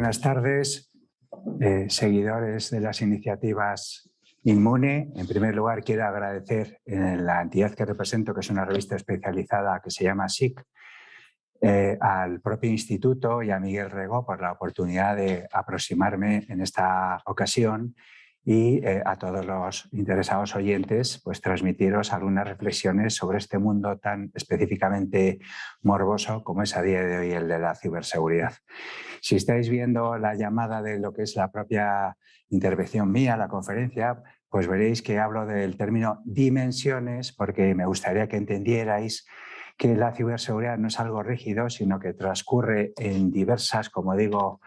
Buenas tardes, seguidores de las iniciativas Inmune. En primer lugar, quiero agradecer la entidad que represento, que es una revista especializada que se llama SIC, al propio instituto y a Miguel Rego por la oportunidad de aproximarme en esta ocasión y a todos los interesados oyentes, pues transmitiros algunas reflexiones sobre este mundo tan específicamente morboso como es a día de hoy el de la ciberseguridad. Si estáis viendo la llamada de lo que es la propia intervención mía, la conferencia, pues veréis que hablo del término dimensiones, porque me gustaría que entendierais que la ciberseguridad no es algo rígido, sino que transcurre en diversas, como digo,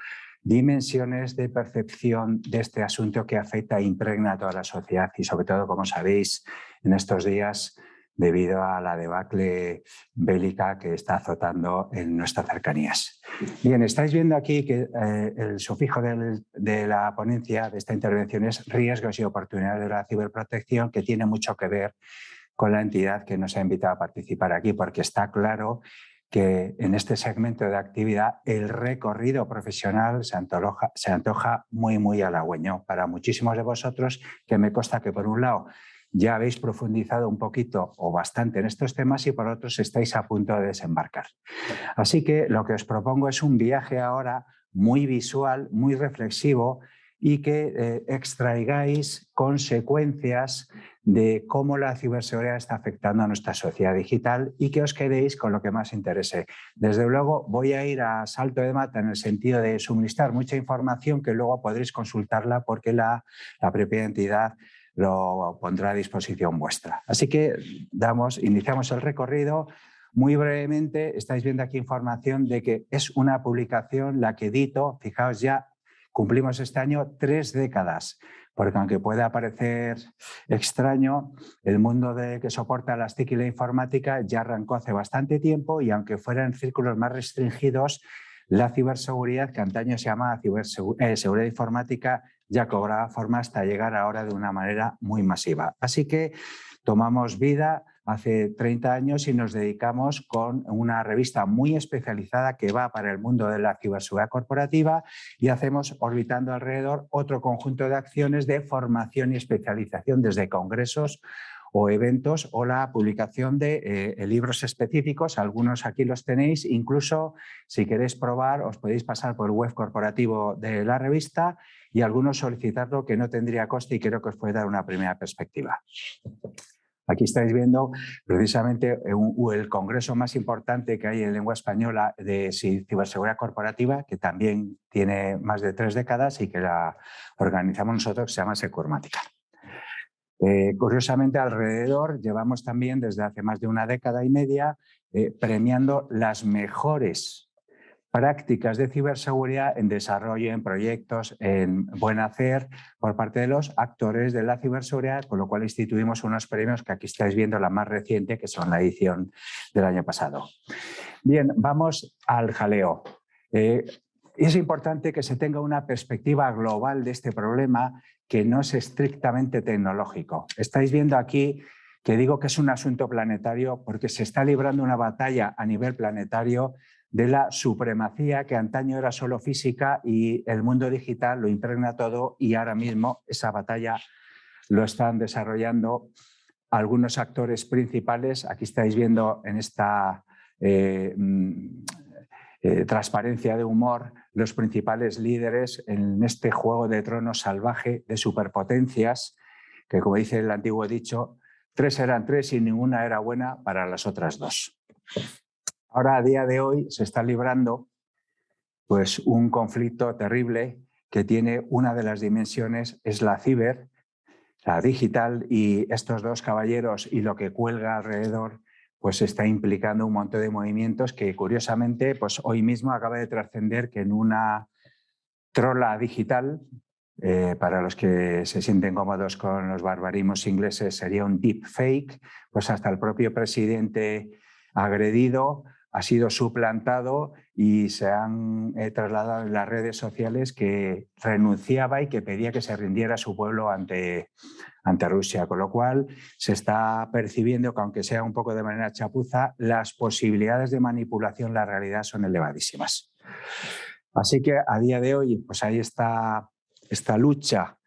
dimensiones de percepción de este asunto que afecta e impregna a toda la sociedad y sobre todo, como sabéis, en estos días debido a la debacle bélica que está azotando en nuestras cercanías. Bien, estáis viendo aquí que el sufijo de la ponencia de esta intervención es riesgos y oportunidades de la ciberprotección, que tiene mucho que ver con la entidad que nos ha invitado a participar aquí, porque está claro que en este segmento de actividad el recorrido profesional se antoja muy halagüeño para muchísimos de vosotros, que me consta que por un lado ya habéis profundizado un poquito o bastante en estos temas y por otros estáis a punto de desembarcar. Así que lo que os propongo es un viaje ahora muy visual, muy reflexivo y que extraigáis consecuencias de cómo la ciberseguridad está afectando a nuestra sociedad digital y que os quedéis con lo que más interese. Desde luego voy a ir a salto de mata en el sentido de suministrar mucha información que luego podréis consultarla porque la propia entidad lo pondrá a disposición vuestra. Así que iniciamos el recorrido. Muy brevemente, estáis viendo aquí información de que es una publicación la que edito. Fijaos, ya cumplimos este año 3 décadas, porque aunque pueda parecer extraño, el mundo que soporta las TIC y la informática ya arrancó hace bastante tiempo y aunque fuera en círculos más restringidos, la ciberseguridad, que antaño se llamaba seguridad informática, ya cobraba forma hasta llegar ahora de una manera muy masiva. Así que tomamos vida hace 30 años y nos dedicamos con una revista muy especializada que va para el mundo de la ciberseguridad corporativa y hacemos orbitando alrededor otro conjunto de acciones de formación y especialización desde congresos o eventos o la publicación de libros específicos. Algunos aquí los tenéis. Incluso si queréis probar os podéis pasar por el web corporativo de la revista y algunos solicitarlo, que no tendría coste y creo que os puede dar una primera perspectiva. Aquí estáis viendo precisamente el congreso más importante que hay en lengua española de ciberseguridad corporativa, que también tiene más de 3 décadas y que la organizamos nosotros, que se llama Securmática. Curiosamente, alrededor llevamos también desde hace más de 1 década y media premiando las mejores prácticas de ciberseguridad en desarrollo, en proyectos, en buen hacer por parte de los actores de la ciberseguridad, con lo cual instituimos unos premios que aquí estáis viendo, la más reciente, que son la edición del año pasado. Bien, vamos al jaleo. Es importante que se tenga una perspectiva global de este problema que no es estrictamente tecnológico. Estáis viendo aquí que digo que es un asunto planetario porque se está librando una batalla a nivel planetario de la supremacía que antaño era solo física y el mundo digital lo impregna todo y ahora mismo esa batalla lo están desarrollando algunos actores principales. Aquí estáis viendo en esta transparencia de humor los principales líderes en este juego de tronos salvaje de superpotencias que, como dice el antiguo dicho, 3 eran 3 y ninguna era buena para las otras 2. Ahora, a día de hoy, se está librando pues, un conflicto terrible que tiene una de las dimensiones, es la ciber, la digital, y estos 2 caballeros y lo que cuelga alrededor pues está implicando un montón de movimientos que, curiosamente, pues hoy mismo acaba de trascender que en una trola digital, para los que se sienten cómodos con los barbarismos ingleses, sería un deepfake, pues hasta el propio presidente agredido ha sido suplantado y se han trasladado en las redes sociales que renunciaba y que pedía que se rindiera su pueblo ante Rusia, con lo cual se está percibiendo que, aunque sea un poco de manera chapuza, las posibilidades de manipulación, la realidad, son elevadísimas. Así que a día de hoy pues hay esta lucha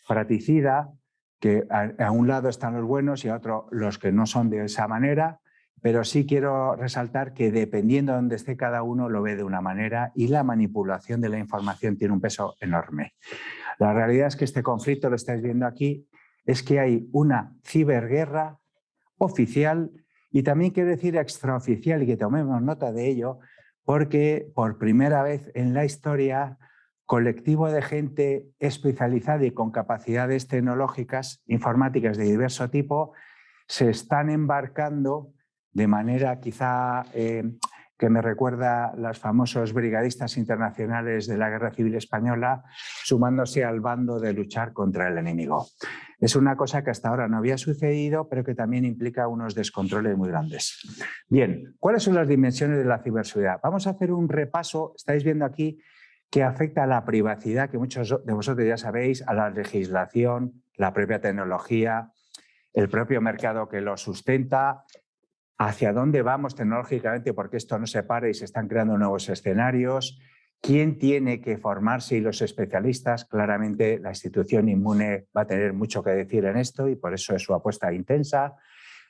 fratricida, que a un lado están los buenos y a otro los que no son de esa manera, pero sí quiero resaltar que dependiendo de donde esté cada uno lo ve de una manera y la manipulación de la información tiene un peso enorme. La realidad es que este conflicto, lo estáis viendo aquí, es que hay una ciberguerra oficial y también quiero decir extraoficial, y que tomemos nota de ello, porque por primera vez en la historia, colectivo de gente especializada y con capacidades tecnológicas, informáticas de diverso tipo, se están embarcando de manera quizá que me recuerda a los famosos brigadistas internacionales de la Guerra Civil Española, sumándose al bando de luchar contra el enemigo. Es una cosa que hasta ahora no había sucedido, pero que también implica unos descontroles muy grandes. Bien, ¿cuáles son las dimensiones de la ciberseguridad? Vamos a hacer un repaso, estáis viendo aquí, que afecta a la privacidad, que muchos de vosotros ya sabéis, a la legislación, la propia tecnología, el propio mercado que lo sustenta, hacia dónde vamos tecnológicamente, porque esto no se para y se están creando nuevos escenarios, quién tiene que formarse y los especialistas. Claramente la institución Inmune va a tener mucho que decir en esto y por eso es su apuesta intensa.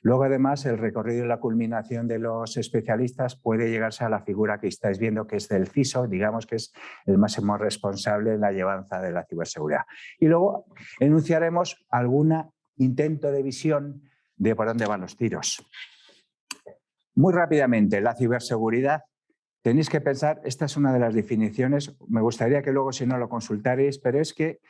Luego, además, el recorrido y la culminación de los especialistas puede llegarse a la figura que estáis viendo, que es del CISO, digamos que es el máximo responsable en la llevanza de la ciberseguridad. Y luego enunciaremos algún intento de visión de por dónde van los tiros. Muy rápidamente, la ciberseguridad. Tenéis que pensar, esta es una de las definiciones, me gustaría que luego si no lo consultaréis, pero es que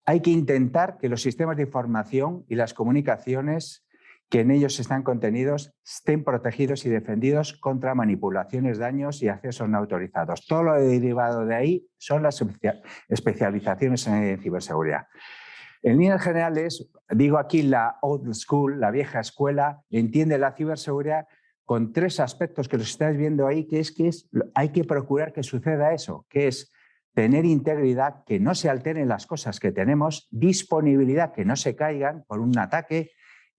hay que intentar que los sistemas de información y las comunicaciones que en ellos están contenidos estén protegidos y defendidos contra manipulaciones, daños y accesos no autorizados. Todo lo derivado de ahí son las especializaciones en ciberseguridad. En líneas generales, digo aquí la old school, la vieja escuela, entiende la ciberseguridad con tres aspectos que los estáis viendo ahí, que hay que procurar que suceda eso, que es tener integridad, que no se alteren las cosas que tenemos, disponibilidad, que no se caigan por un ataque,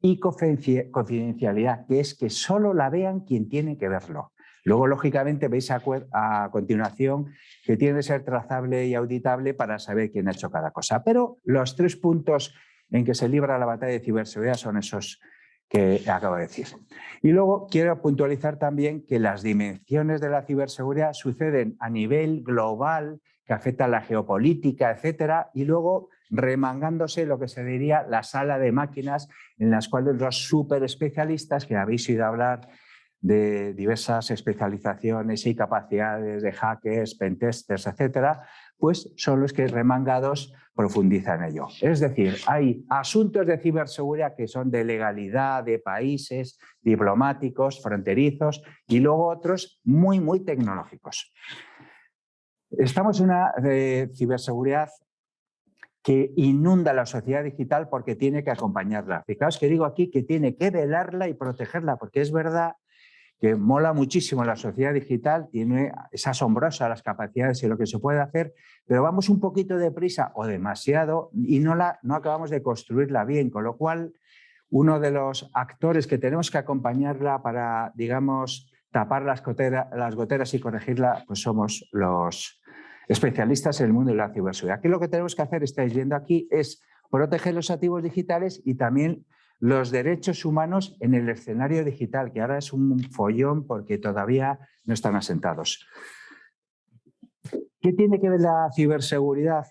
y confidencialidad, que es que solo la vean quien tiene que verlo. Luego, lógicamente, veis a continuación que tiene que ser trazable y auditable para saber quién ha hecho cada cosa. Pero los 3 puntos en que se libra la batalla de ciberseguridad son esos que acabo de decir. Y luego quiero puntualizar también que las dimensiones de la ciberseguridad suceden a nivel global, que afecta a la geopolítica, etcétera, y luego remangándose lo que se diría la sala de máquinas, en las cuales los superespecialistas, que habéis oído hablar de diversas especializaciones y capacidades de hackers, pentesters, etcétera, pues son los que remangados profundizan en ello. Es decir, hay asuntos de ciberseguridad que son de legalidad, de países, diplomáticos, fronterizos, y luego otros muy, muy tecnológicos. Estamos en una ciberseguridad que inunda la sociedad digital porque tiene que acompañarla. Fijaos que digo aquí que tiene que velarla y protegerla, porque es verdad que mola muchísimo la sociedad digital, es asombrosa las capacidades y lo que se puede hacer, pero vamos un poquito deprisa o demasiado y no acabamos de construirla bien, con lo cual uno de los actores que tenemos que acompañarla para, digamos, tapar las goteras y corregirla, pues somos los especialistas en el mundo de la ciberseguridad. Aquí lo que tenemos que hacer, estáis viendo aquí, es proteger los activos digitales y también los derechos humanos en el escenario digital, que ahora es un follón porque todavía no están asentados. ¿Qué tiene que ver la ciberseguridad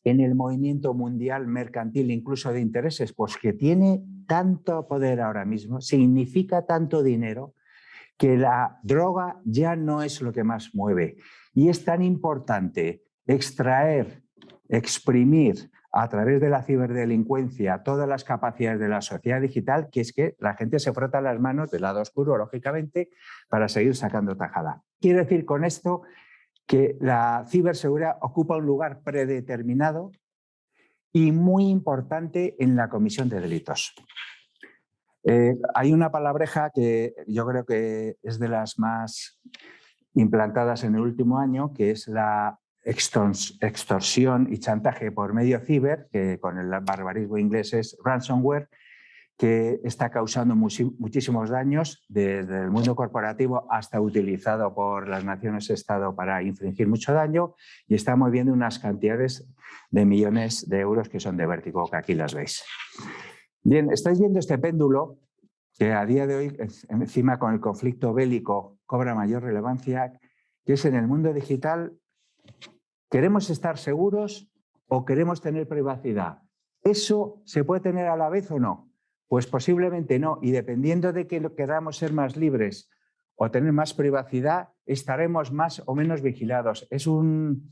en el movimiento mundial mercantil, incluso de intereses? Pues que tiene tanto poder ahora mismo, significa tanto dinero, que la droga ya no es lo que más mueve. Y es tan importante extraer, exprimir a través de la ciberdelincuencia todas las capacidades de la sociedad digital, que es que la gente se frota las manos del lado oscuro, lógicamente, para seguir sacando tajada. Quiero decir con esto que la ciberseguridad ocupa un lugar predeterminado y muy importante en la comisión de delitos. Hay una palabreja que yo creo que es de las más implantadas en el último año, que es la extorsión y chantaje por medio ciber, que con el barbarismo inglés es ransomware, que está causando muchísimos daños, desde el mundo corporativo hasta utilizado por las naciones-estado para infligir mucho daño, y estamos viendo unas cantidades de millones de euros que son de vértigo, que aquí las veis. Bien, estáis viendo este péndulo que a día de hoy, encima con el conflicto bélico, cobra mayor relevancia, que es en el mundo digital. ¿Queremos estar seguros o queremos tener privacidad? ¿Eso se puede tener a la vez o no? Pues posiblemente no, y dependiendo de que queramos ser más libres o tener más privacidad, estaremos más o menos vigilados. Es un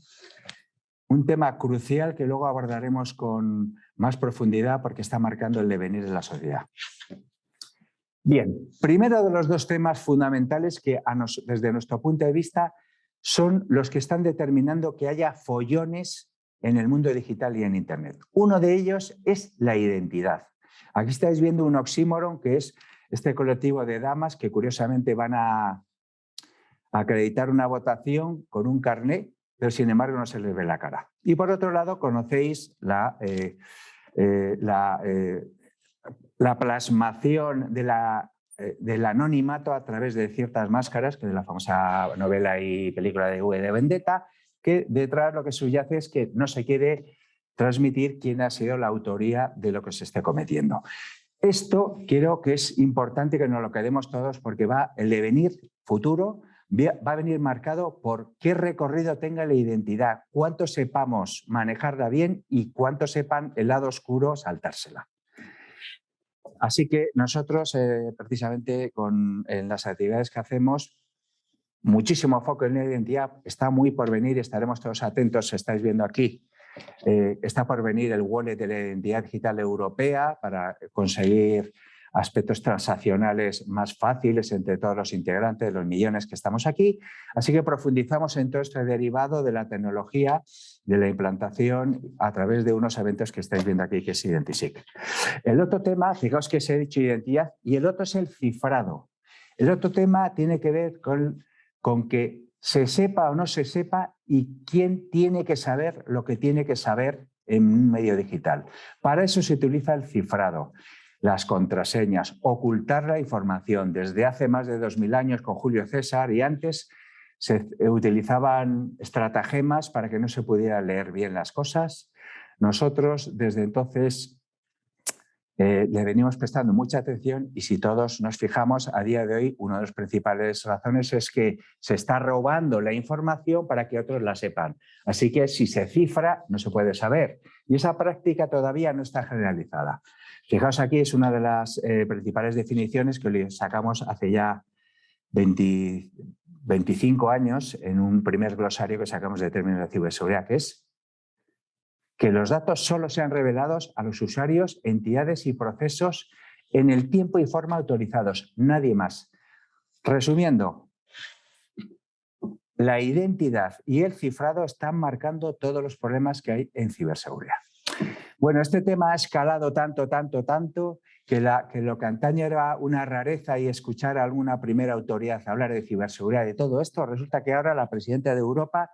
tema crucial que luego abordaremos con más profundidad porque está marcando el devenir de la sociedad. Bien, primero de los dos temas fundamentales que desde nuestro punto de vista son los que están determinando que haya follones en el mundo digital y en Internet. Uno de ellos es la identidad. Aquí estáis viendo un oxímoron, que es este colectivo de damas que curiosamente van a acreditar una votación con un carné, pero sin embargo no se les ve la cara. Y por otro lado, conocéis la plasmación del anonimato a través de ciertas máscaras, que es la famosa novela y película de V de Vendetta, que detrás lo que subyace es que no se quiere transmitir quién ha sido la autoría de lo que se esté cometiendo. Esto creo que es importante que nos lo quedemos todos, porque el devenir futuro va a venir marcado por qué recorrido tenga la identidad, cuánto sepamos manejarla bien y cuánto sepan el lado oscuro saltársela. Así que nosotros, precisamente en las actividades que hacemos, muchísimo foco en la identidad, está muy por venir, estaremos todos atentos, estáis viendo aquí, está por venir el wallet de la identidad digital europea para conseguir aspectos transaccionales más fáciles entre todos los integrantes, los millones que estamos aquí. Así que profundizamos en todo este derivado de la tecnología, de la implantación a través de unos eventos que estáis viendo aquí, que es Identisic. El otro tema, fijaos que se ha dicho identidad, y el otro es el cifrado. El otro tema tiene que ver con que se sepa o no se sepa y quién tiene que saber lo que tiene que saber en un medio digital. Para eso se utiliza el cifrado, las contraseñas, ocultar la información. Desde hace más de 2000 años con Julio César y antes se utilizaban estratagemas para que no se pudiera leer bien las cosas. Nosotros desde entonces le venimos prestando mucha atención, y si todos nos fijamos, a día de hoy una de las principales razones es que se está robando la información para que otros la sepan. Así que si se cifra no se puede saber, y esa práctica todavía no está generalizada. Fijaos, aquí es una de las principales definiciones que sacamos hace ya 25 años en un primer glosario que sacamos de términos de ciberseguridad, que es que los datos solo sean revelados a los usuarios, entidades y procesos en el tiempo y forma autorizados, nadie más. Resumiendo, la identidad y el cifrado están marcando todos los problemas que hay en ciberseguridad. Bueno, este tema ha escalado tanto, que lo que antaño era una rareza y escuchar a alguna primera autoridad hablar de ciberseguridad y de todo esto, resulta que ahora la presidenta de Europa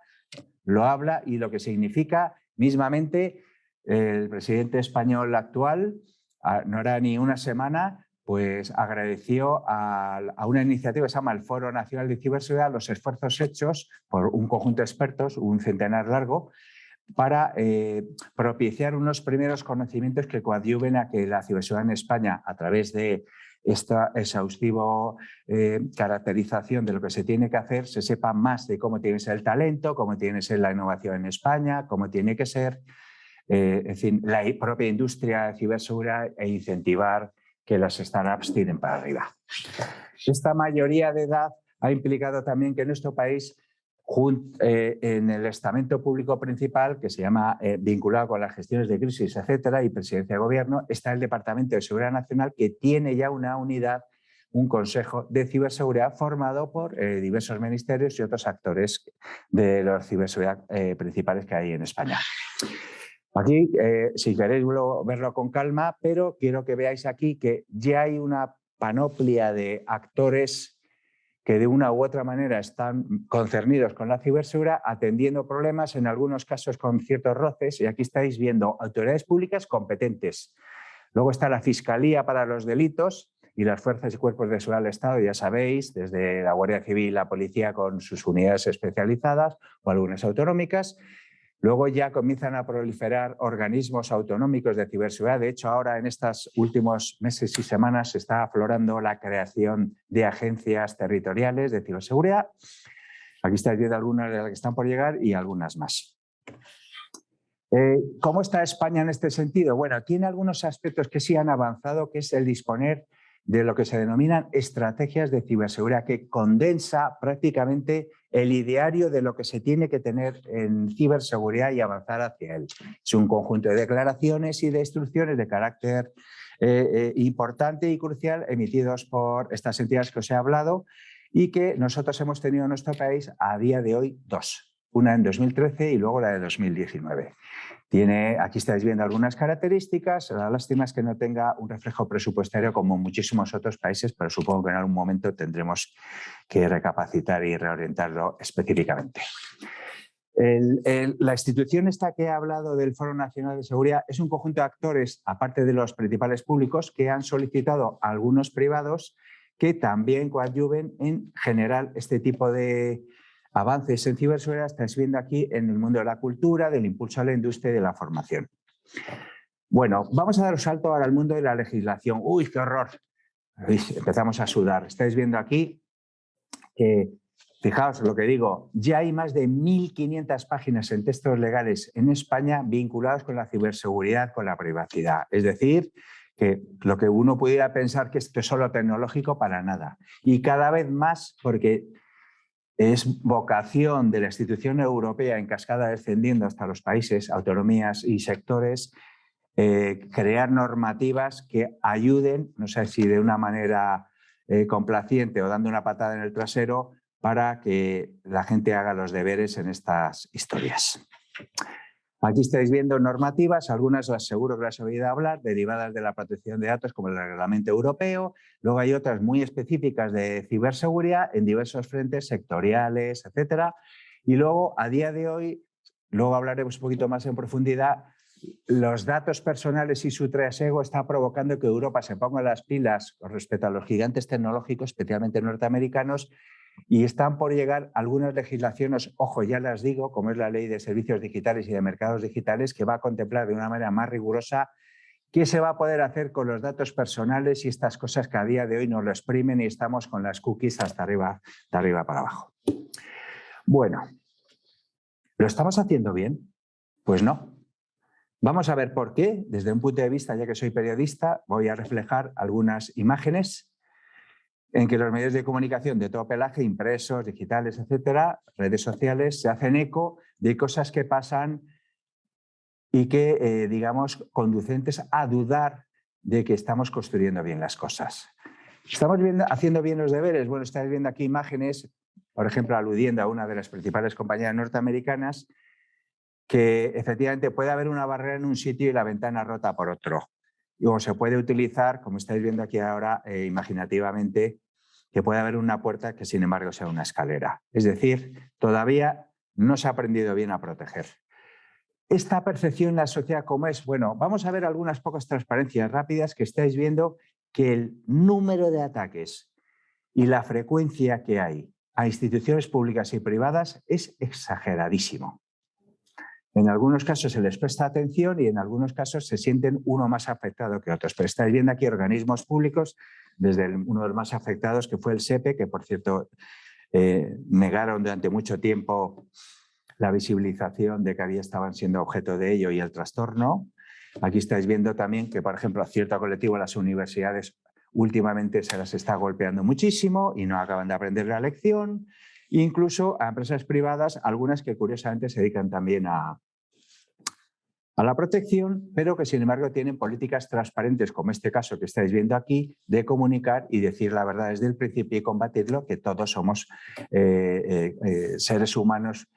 lo habla, y lo que significa mismamente el presidente español actual, no era ni una semana, pues agradeció a una iniciativa que se llama el Foro Nacional de Ciberseguridad los esfuerzos hechos por un conjunto de expertos, un centenar largo, para propiciar unos primeros conocimientos que coadyuven a que la ciberseguridad en España, a través de esta exhaustiva caracterización de lo que se tiene que hacer, se sepa más de cómo tiene que ser el talento, cómo tiene que ser la innovación en España, cómo tiene que ser, en fin, la propia industria de ciberseguridad, e incentivar que las startups tiren para arriba. Esta mayoría de edad ha implicado también que en nuestro país, en el estamento público principal, que se llama vinculado con las gestiones de crisis, etcétera, y presidencia de gobierno, está el Departamento de Seguridad Nacional, que tiene ya una unidad, un consejo de ciberseguridad formado por diversos ministerios y otros actores de la ciberseguridad principales que hay en España. Aquí, si queréis verlo con calma, pero quiero que veáis aquí que ya hay una panoplia de actores que de una u otra manera están concernidos con la ciberseguridad, atendiendo problemas, en algunos casos con ciertos roces, y aquí estáis viendo autoridades públicas competentes, Luego está la Fiscalía para los Delitos y las fuerzas y cuerpos de seguridad del Estado, ya sabéis, desde la Guardia Civil y la Policía con sus unidades especializadas o algunas autonómicas. Luego ya comienzan a proliferar organismos autonómicos de ciberseguridad. De hecho, ahora en estos últimos meses y semanas se está aflorando la creación de agencias territoriales de ciberseguridad. Aquí estáis viendo algunas de las que están por llegar y algunas más. ¿Cómo está España en este sentido? Bueno, tiene algunos aspectos que sí han avanzado, que es el disponer de lo que se denominan estrategias de ciberseguridad, que condensa prácticamente el ideario de lo que se tiene que tener en ciberseguridad y avanzar hacia él. Es un conjunto de declaraciones y de instrucciones de carácter importante y crucial emitidos por estas entidades que os he hablado y que nosotros hemos tenido en nuestro país a día de hoy 2. Una en 2013 y luego la de 2019. Aquí estáis viendo algunas características. La lástima es que no tenga un reflejo presupuestario como muchísimos otros países, pero supongo que en algún momento tendremos que recapacitar y reorientarlo específicamente. La institución esta que he hablado del Foro Nacional de Seguridad es un conjunto de actores, aparte de los principales públicos, que han solicitado a algunos privados que también coadyuven en generar este tipo de avances en ciberseguridad. Estáis viendo aquí en el mundo de la cultura, del impulso a la industria y de la formación. Bueno, vamos a dar un salto ahora al mundo de la legislación. ¡Uy, qué horror! Empezamos a sudar. Estáis viendo aquí que, fijaos lo que digo, ya hay más de 1.500 páginas en textos legales en España vinculados con la ciberseguridad, con la privacidad. Es decir, que lo que uno pudiera pensar que esto es solo tecnológico, para nada. Y cada vez más, porque es vocación de la institución europea en cascada descendiendo hasta los países, autonomías y sectores, crear normativas que ayuden, no sé si de una manera complaciente o dando una patada en el trasero, para que la gente haga los deberes en estas historias. Aquí estáis viendo normativas, algunas las seguro que las he oído hablar, derivadas de la protección de datos como el Reglamento Europeo. Luego hay otras muy específicas de ciberseguridad en diversos frentes sectoriales, etcétera. Y luego, a día de hoy, luego hablaremos un poquito más en profundidad, los datos personales y su trasiego está provocando que Europa se ponga las pilas con respecto a los gigantes tecnológicos, especialmente norteamericanos, y están por llegar algunas legislaciones, ojo, ya las digo, como es la Ley de Servicios Digitales y de Mercados Digitales, que va a contemplar de una manera más rigurosa qué se va a poder hacer con los datos personales y estas cosas que a día de hoy nos lo exprimen y estamos con las cookies hasta arriba, de arriba para abajo. Bueno, ¿lo estamos haciendo bien? Pues no. Vamos a ver por qué. Desde un punto de vista, ya que soy periodista, voy a reflejar algunas imágenes en que los medios de comunicación de todo pelaje, impresos, digitales, etcétera, redes sociales, se hacen eco de cosas que pasan y que, digamos, conducentes a dudar de que estamos construyendo bien las cosas. ¿Estamos haciendo bien los deberes? Bueno, estáis viendo aquí imágenes, por ejemplo, aludiendo a una de las principales compañías norteamericanas, que efectivamente puede haber una barrera en un sitio y la ventana rota por otro. O se puede utilizar, como estáis viendo aquí ahora, imaginativamente, que puede haber una puerta que sin embargo sea una escalera. Es decir, todavía no se ha aprendido bien a proteger. Esta percepción en la sociedad, ¿cómo es? Bueno, vamos a ver algunas pocas transparencias rápidas que estáis viendo que el número de ataques y la frecuencia que hay a instituciones públicas y privadas es exageradísimo. En algunos casos se les presta atención y en algunos casos se sienten uno más afectado que otros. Pero estáis viendo aquí organismos públicos, desde uno de los más afectados, que fue el SEPE, que por cierto negaron durante mucho tiempo la visibilización de que estaban siendo objeto de ello y el trastorno. Aquí estáis viendo también que, por ejemplo, a cierto colectivo, las universidades últimamente se las está golpeando muchísimo y no acaban de aprender la lección. Incluso a empresas privadas, algunas que curiosamente se dedican también a la protección, pero que sin embargo tienen políticas transparentes, como este caso que estáis viendo aquí, de comunicar y decir la verdad desde el principio y combatirlo, que todos somos seres humanos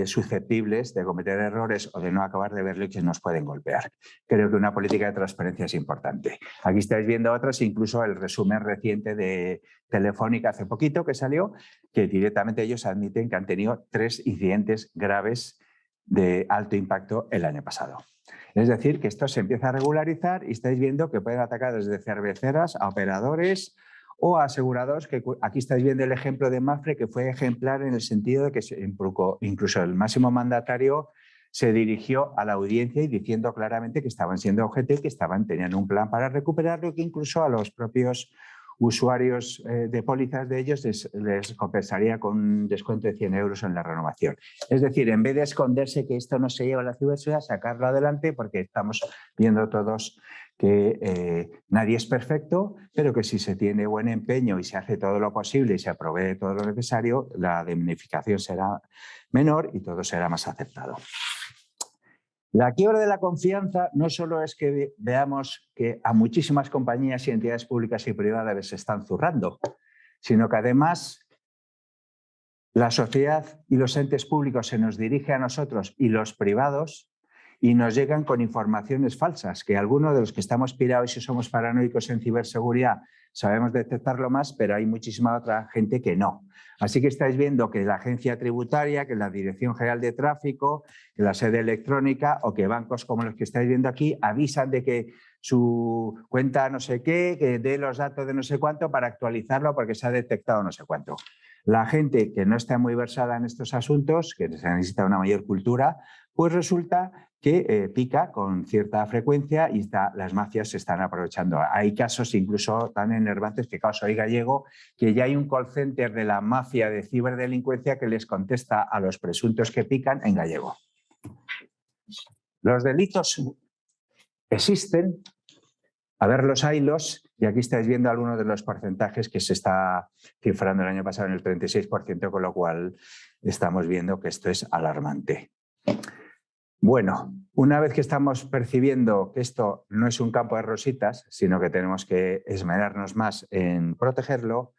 susceptibles de cometer errores o de no acabar de verlo y que nos pueden golpear. Creo que una política de transparencia es importante. Aquí estáis viendo otras, incluso el resumen reciente de Telefónica hace poquito que salió, que directamente ellos admiten que han tenido 3 incidentes graves de alto impacto el año pasado. Es decir, que esto se empieza a regularizar y estáis viendo que pueden atacar desde cerveceras a operadores o a asegurados, que aquí estáis viendo el ejemplo de Mapfre, que fue ejemplar en el sentido de que incluso el máximo mandatario se dirigió a la audiencia y diciendo claramente que estaban siendo objeto y que tenían un plan para recuperarlo, y que incluso a los propios usuarios de pólizas de ellos les compensaría con un descuento de 100 euros en la renovación. Es decir, en vez de esconderse que esto no se lleva a la ciberseguridad, sacarlo adelante, porque estamos viendo todos que nadie es perfecto, pero que si se tiene buen empeño y se hace todo lo posible y se provee todo lo necesario, la damnificación será menor y todo será más aceptado. La quiebra de la confianza no solo es que veamos que a muchísimas compañías y entidades públicas y privadas les están zurrando, sino que además la sociedad y los entes públicos se nos dirigen a nosotros y los privados y nos llegan con informaciones falsas, que algunos de los que estamos pirados y somos paranoicos en ciberseguridad sabemos detectarlo más, pero hay muchísima otra gente que no. Así que estáis viendo que la agencia tributaria, que la Dirección General de Tráfico, que la sede electrónica o que bancos como los que estáis viendo aquí avisan de que su cuenta no sé qué, que dé los datos de no sé cuánto para actualizarlo porque se ha detectado no sé cuánto. La gente que no está muy versada en estos asuntos, que se necesita una mayor cultura, pues resulta que pica con cierta frecuencia y las mafias se están aprovechando. Hay casos incluso tan enervantes, fijaos, hoy gallego, que ya hay un call center de la mafia de ciberdelincuencia que les contesta a los presuntos que pican en gallego. Los delitos existen, a ver, los haylos, y aquí estáis viendo algunos de los porcentajes que se está cifrando el año pasado en el 36%, con lo cual estamos viendo que esto es alarmante. Bueno, una vez que estamos percibiendo que esto no es un campo de rositas, sino que tenemos que esmerarnos más en protegerlo,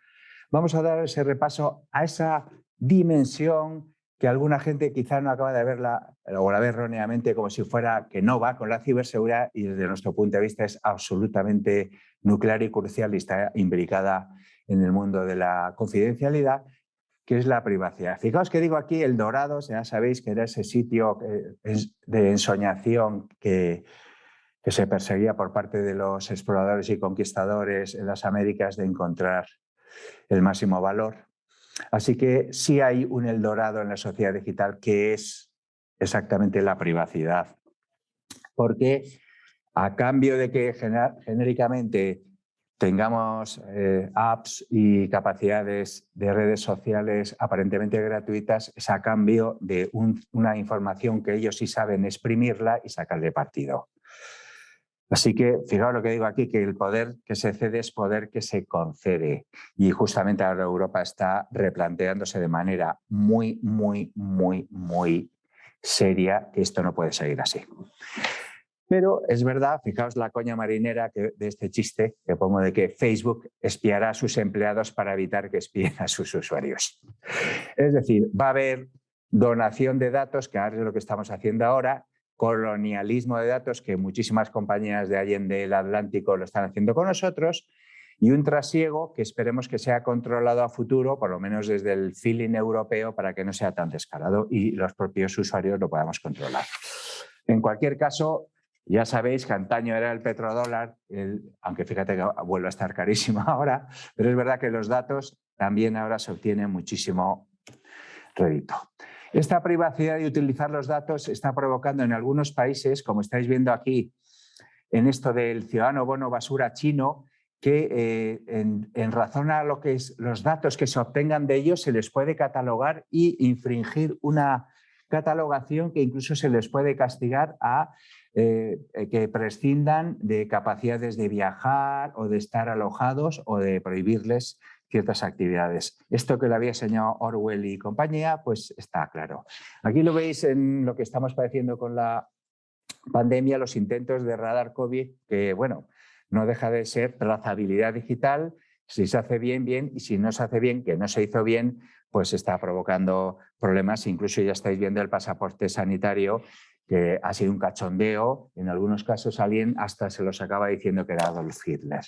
vamos a dar ese repaso a esa dimensión que alguna gente quizá no acaba de verla o la ve erróneamente como si fuera que no va con la ciberseguridad, y desde nuestro punto de vista es absolutamente nuclear y crucial y está imbricada en el mundo de la confidencialidad, que es la privacidad. Fijaos que digo aquí El Dorado, ya sabéis que era ese sitio de ensoñación que se perseguía por parte de los exploradores y conquistadores en las Américas de encontrar el máximo valor. Así que sí hay un Eldorado en la sociedad digital, que es exactamente la privacidad. Porque a cambio de que genéricamente tengamos apps y capacidades de redes sociales aparentemente gratuitas, es a cambio de una información que ellos sí saben exprimirla y sacarle partido. Así que fijaos lo que digo aquí, que el poder que se cede es poder que se concede. Y justamente ahora Europa está replanteándose de manera muy seria que esto no puede seguir así. Pero es verdad, fijaos la coña marinera de este chiste que pongo de que Facebook espiará a sus empleados para evitar que espíen a sus usuarios. Es decir, va a haber donación de datos, que ahora es lo que estamos haciendo ahora, colonialismo de datos, que muchísimas compañías de allende el Atlántico lo están haciendo con nosotros, y un trasiego que esperemos que sea controlado a futuro, por lo menos desde el feeling europeo, para que no sea tan descarado y los propios usuarios lo podamos controlar. En cualquier caso, ya sabéis que antaño era el petrodólar, aunque fíjate que vuelve a estar carísimo ahora, pero es verdad que los datos también ahora se obtienen muchísimo rédito. Esta privacidad de utilizar los datos está provocando en algunos países, como estáis viendo aquí, en esto del ciudadano bono basura chino, que en razón a lo que es los datos que se obtengan de ellos se les puede catalogar y infringir una catalogación que incluso se les puede castigar a que prescindan de capacidades de viajar o de estar alojados o de prohibirles ciertas actividades. Esto que le había enseñado Orwell y compañía, pues está claro. Aquí lo veis en lo que estamos padeciendo con la pandemia, los intentos de radar COVID, que bueno, no deja de ser trazabilidad digital. Si se hace bien, bien, y si no se hace bien, que no se hizo bien, pues está provocando problemas. Incluso ya estáis viendo el pasaporte sanitario, que ha sido un cachondeo. En algunos casos alguien hasta se los acaba diciendo que era Adolf Hitler.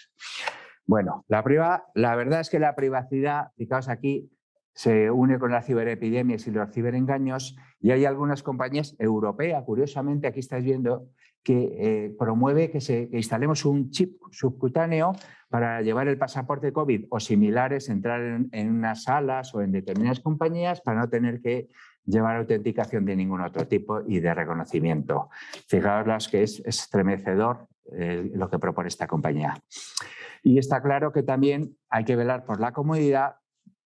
Bueno, la verdad es que la privacidad, fijaos aquí, se une con las ciberepidemias y los ciberengaños, y hay algunas compañías europeas, curiosamente, aquí estáis viendo, que promueve que instalemos un chip subcutáneo para llevar el pasaporte COVID o similares, entrar en unas salas o en determinadas compañías para no tener que llevar autenticación de ningún otro tipo y de reconocimiento. Fijaos que es estremecedor lo que propone esta compañía. Y está claro que también hay que velar por la comodidad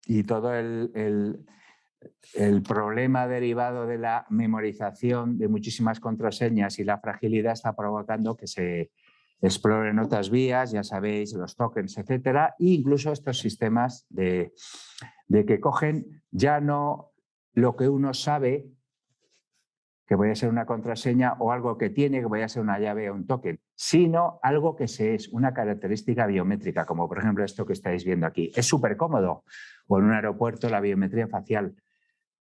y todo el problema derivado de la memorización de muchísimas contraseñas y la fragilidad está provocando que se exploren otras vías, ya sabéis, los tokens, etcétera, e incluso estos sistemas de que cogen ya no lo que uno sabe, que vaya a ser una contraseña, o algo que tiene, que vaya a ser una llave o un token, sino algo que se es, una característica biométrica, como por ejemplo esto que estáis viendo aquí. Es súper cómodo, o en un aeropuerto la biometría facial,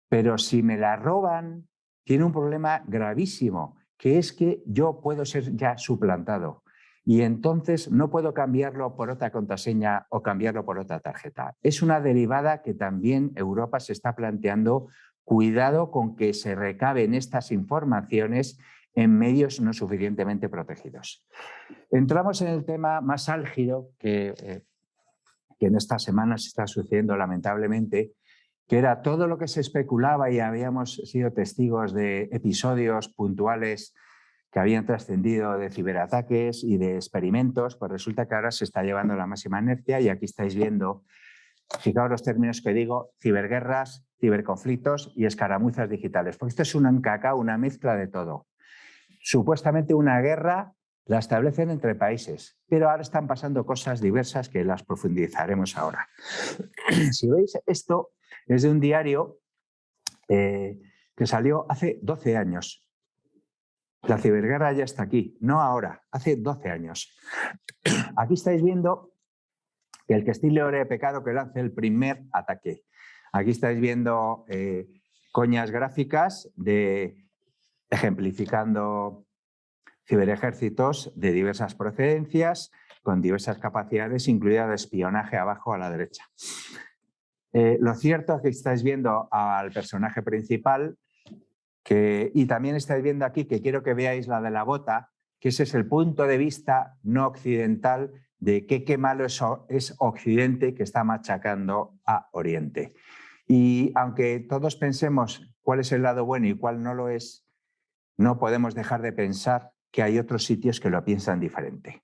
pero si me la roban, tiene un problema gravísimo, que es que yo puedo ser ya suplantado y entonces no puedo cambiarlo por otra contraseña o cambiarlo por otra tarjeta. Es una derivada que también Europa se está planteando. Cuidado con que se recaben estas informaciones en medios no suficientemente protegidos. Entramos en el tema más álgido que en estas semanas está sucediendo lamentablemente, que era todo lo que se especulaba y habíamos sido testigos de episodios puntuales que habían trascendido de ciberataques y de experimentos, pues resulta que ahora se está llevando la máxima inercia y aquí estáis viendo, fijaos los términos que digo, ciberguerras, ciberconflictos y escaramuzas digitales, porque esto es un encacao, una mezcla de todo. Supuestamente una guerra la establecen entre países, pero ahora están pasando cosas diversas que las profundizaremos ahora. Si veis, esto es de un diario que salió hace 12 años. La ciberguerra ya está aquí, no ahora, hace 12 años. Aquí estáis viendo que el Castillo de Pecado que lance el primer ataque. Aquí estáis viendo coñas gráficas ejemplificando ciberejércitos de diversas procedencias, con diversas capacidades, incluida de espionaje abajo a la derecha. Lo cierto es que estáis viendo al personaje principal y también estáis viendo aquí que quiero que veáis la de la bota, que ese es el punto de vista no occidental de qué malo es Occidente que está machacando a Oriente. Y aunque todos pensemos cuál es el lado bueno y cuál no lo es, no podemos dejar de pensar que hay otros sitios que lo piensan diferente.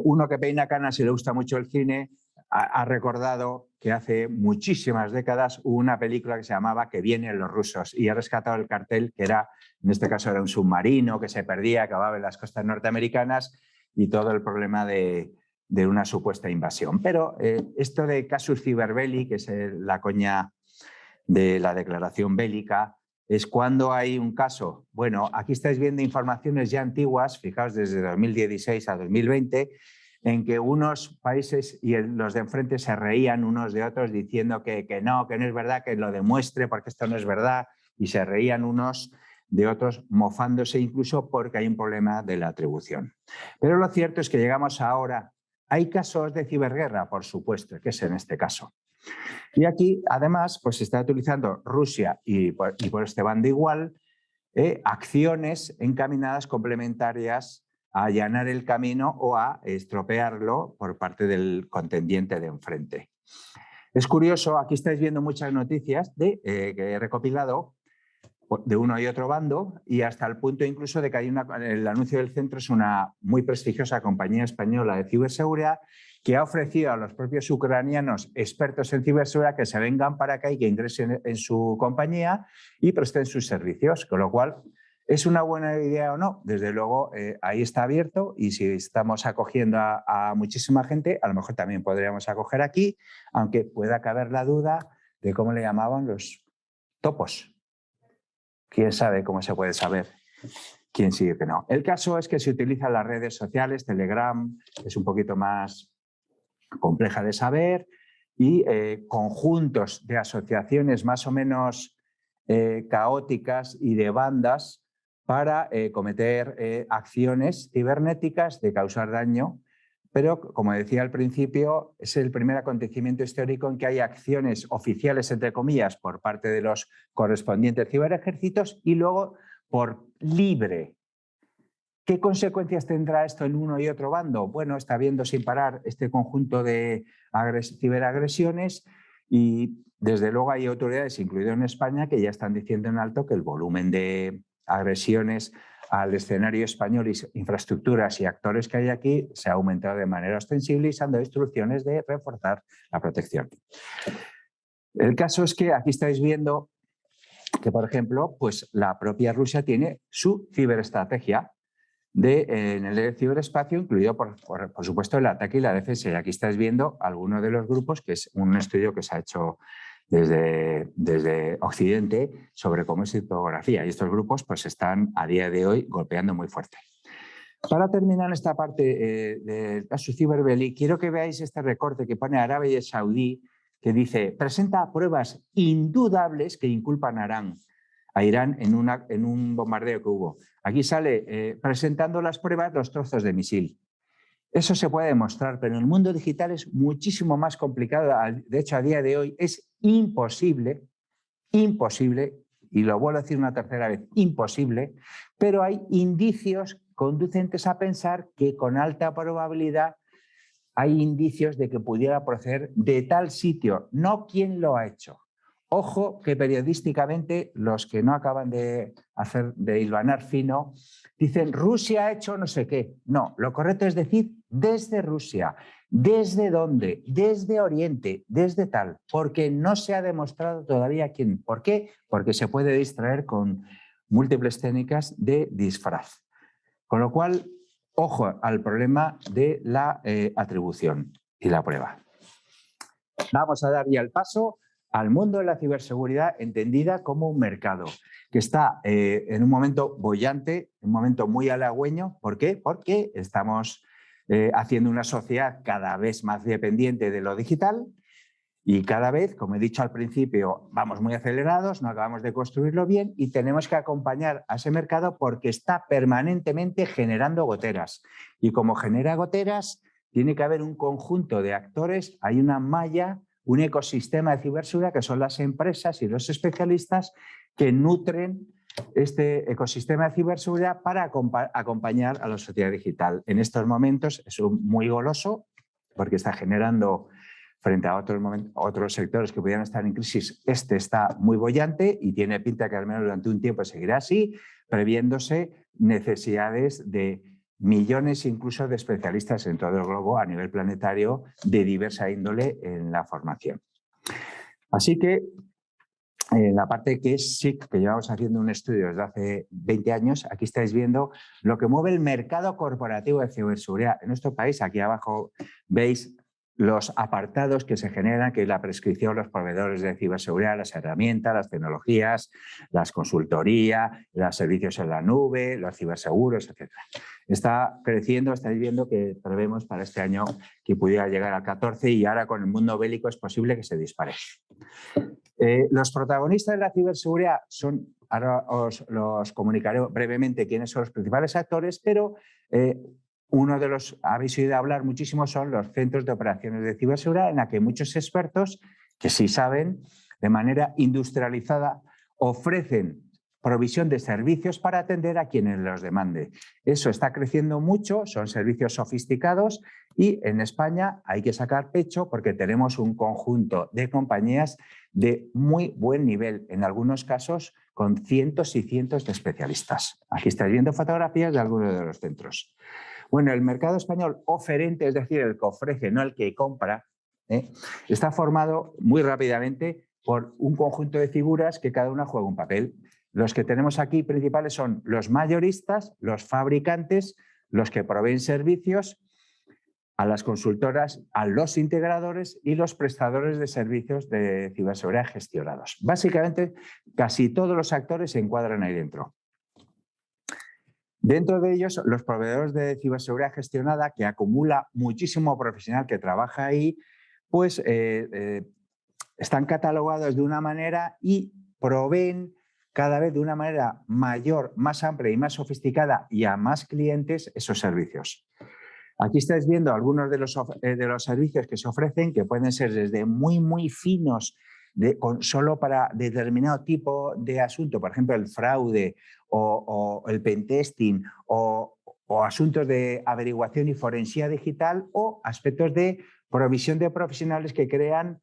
Uno que peina canas y le gusta mucho el cine ha recordado que hace muchísimas décadas hubo una película que se llamaba Que vienen los rusos y ha rescatado el cartel que era, en este caso era un submarino que se perdía, acababa en las costas norteamericanas y todo el problema de una supuesta invasión. Pero esto de casus cyberbelli, que es la coña de la declaración bélica, es cuando hay un caso. Bueno, aquí estáis viendo informaciones ya antiguas, fijaos, desde 2016 a 2020, en que unos países y los de enfrente se reían unos de otros diciendo que no es verdad, que lo demuestre porque esto no es verdad, y se reían unos de otros mofándose incluso porque hay un problema de la atribución. Pero lo cierto es que llegamos ahora. Hay casos de ciberguerra, por supuesto, que es en este caso. Y aquí, además, pues se está utilizando Rusia y por este bando igual, acciones encaminadas complementarias a allanar el camino o a estropearlo por parte del contendiente de enfrente. Es curioso, aquí estáis viendo muchas noticias que he recopilado de uno y otro bando y hasta el punto incluso de que hay el anuncio del centro es una muy prestigiosa compañía española de ciberseguridad que ha ofrecido a los propios ucranianos expertos en ciberseguridad que se vengan para acá y que ingresen en su compañía y presten sus servicios, con lo cual ¿es una buena idea o no? Desde luego ahí está abierto y si estamos acogiendo a muchísima gente, a lo mejor también podríamos acoger aquí, aunque pueda caber la duda de cómo le llamaban los topos. ¿Quién sabe cómo se puede saber quién sí y quién no? El caso es que se utilizan las redes sociales, Telegram es un poquito más compleja de saber y conjuntos de asociaciones más o menos caóticas y de bandas para cometer acciones cibernéticas de causar daño pero como decía al principio, es el primer acontecimiento histórico en que hay acciones oficiales, entre comillas, por parte de los correspondientes ciberejércitos y luego por libre. ¿Qué consecuencias tendrá esto en uno y otro bando? Bueno, está viendo sin parar este conjunto de ciberagresiones y desde luego hay autoridades, incluido en España, que ya están diciendo en alto que el volumen de agresiones al escenario español y infraestructuras y actores que hay aquí se ha aumentado de manera ostensible y se han dado instrucciones de reforzar la protección. El caso es que aquí estáis viendo que, por ejemplo, pues la propia Rusia tiene su ciberestrategia en el ciberespacio, incluido, por supuesto, el ataque y la defensa. Y aquí estáis viendo algunos de los grupos, que es un estudio que se ha hecho desde Occidente sobre cómo es criptografía. Y estos grupos pues, están a día de hoy golpeando muy fuerte. Para terminar esta parte del caso Ciberbelly, quiero que veáis este recorte que pone Arabia Saudí, que dice, presenta pruebas indudables que inculpan a Irán en un bombardeo que hubo. Aquí sale presentando las pruebas los trozos de misil. Eso se puede demostrar, pero en el mundo digital es muchísimo más complicado. De hecho, a día de hoy es imposible, y lo vuelvo a decir una tercera vez, imposible, pero hay indicios conducentes a pensar que con alta probabilidad hay indicios de que pudiera proceder de tal sitio, no quién lo ha hecho. Ojo que periodísticamente los que no acaban de hilvanar fino dicen Rusia ha hecho no sé qué. No, lo correcto es decir desde Rusia. ¿Desde dónde? Desde Oriente, desde tal, porque no se ha demostrado todavía quién. ¿Por qué? Porque se puede distraer con múltiples técnicas de disfraz. Con lo cual, ojo al problema de la atribución y la prueba. Vamos a dar ya el paso al mundo de la ciberseguridad entendida como un mercado que está en un momento boyante, un momento muy halagüeño. ¿Por qué? Porque estamos haciendo una sociedad cada vez más dependiente de lo digital y cada vez, como he dicho al principio, vamos muy acelerados, no acabamos de construirlo bien y tenemos que acompañar a ese mercado porque está permanentemente generando goteras. Y como genera goteras, tiene que haber un conjunto de actores, hay una malla, un ecosistema de ciberseguridad que son las empresas y los especialistas que nutren este ecosistema de ciberseguridad para acompañar a la sociedad digital. En estos momentos es muy goloso porque está generando, frente a otros sectores que pudieran estar en crisis, este está muy boyante y tiene pinta que al menos durante un tiempo seguirá así, previéndose necesidades de millones incluso de especialistas en todo el globo a nivel planetario de diversa índole en la formación. Así que en la parte que es SIC, que llevamos haciendo un estudio desde hace 20 años, aquí estáis viendo lo que mueve el mercado corporativo de ciberseguridad. En nuestro país, aquí abajo veis los apartados que se generan, que es la prescripción, los proveedores de ciberseguridad, las herramientas, las tecnologías, las consultorías, los servicios en la nube, los ciberseguros, etc. Está creciendo, estáis viendo que prevemos para este año que pudiera llegar al 14 y ahora con el mundo bélico es posible que se dispare. Los protagonistas de la ciberseguridad son, ahora os los comunicaré brevemente quiénes son los principales actores, pero uno de los, habéis oído hablar muchísimo, son los centros de operaciones de ciberseguridad, en la que muchos expertos, que sí saben, de manera industrializada, ofrecen provisión de servicios para atender a quienes los demande. Eso está creciendo mucho, son servicios sofisticados y en España hay que sacar pecho porque tenemos un conjunto de compañías de muy buen nivel, en algunos casos con cientos y cientos de especialistas. Aquí estáis viendo fotografías de algunos de los centros. Bueno, el mercado español oferente, es decir, el que ofrece, no el que compra, está formado muy rápidamente por un conjunto de figuras que cada una juega un papel. Los que tenemos aquí principales son los mayoristas, los fabricantes, los que proveen servicios, a las consultoras, a los integradores y los prestadores de servicios de ciberseguridad gestionados. Básicamente, casi todos los actores se encuadran ahí dentro. Dentro de ellos, los proveedores de ciberseguridad gestionada, que acumula muchísimo profesional que trabaja ahí, pues están catalogados de una manera y proveen cada vez de una manera mayor, más amplia y más sofisticada y a más clientes esos servicios. Aquí estáis viendo algunos de los servicios que se ofrecen, que pueden ser desde muy finos, solo para determinado tipo de asunto, por ejemplo, el fraude o el pentesting o asuntos de averiguación y forensía digital, o aspectos de provisión de profesionales que crean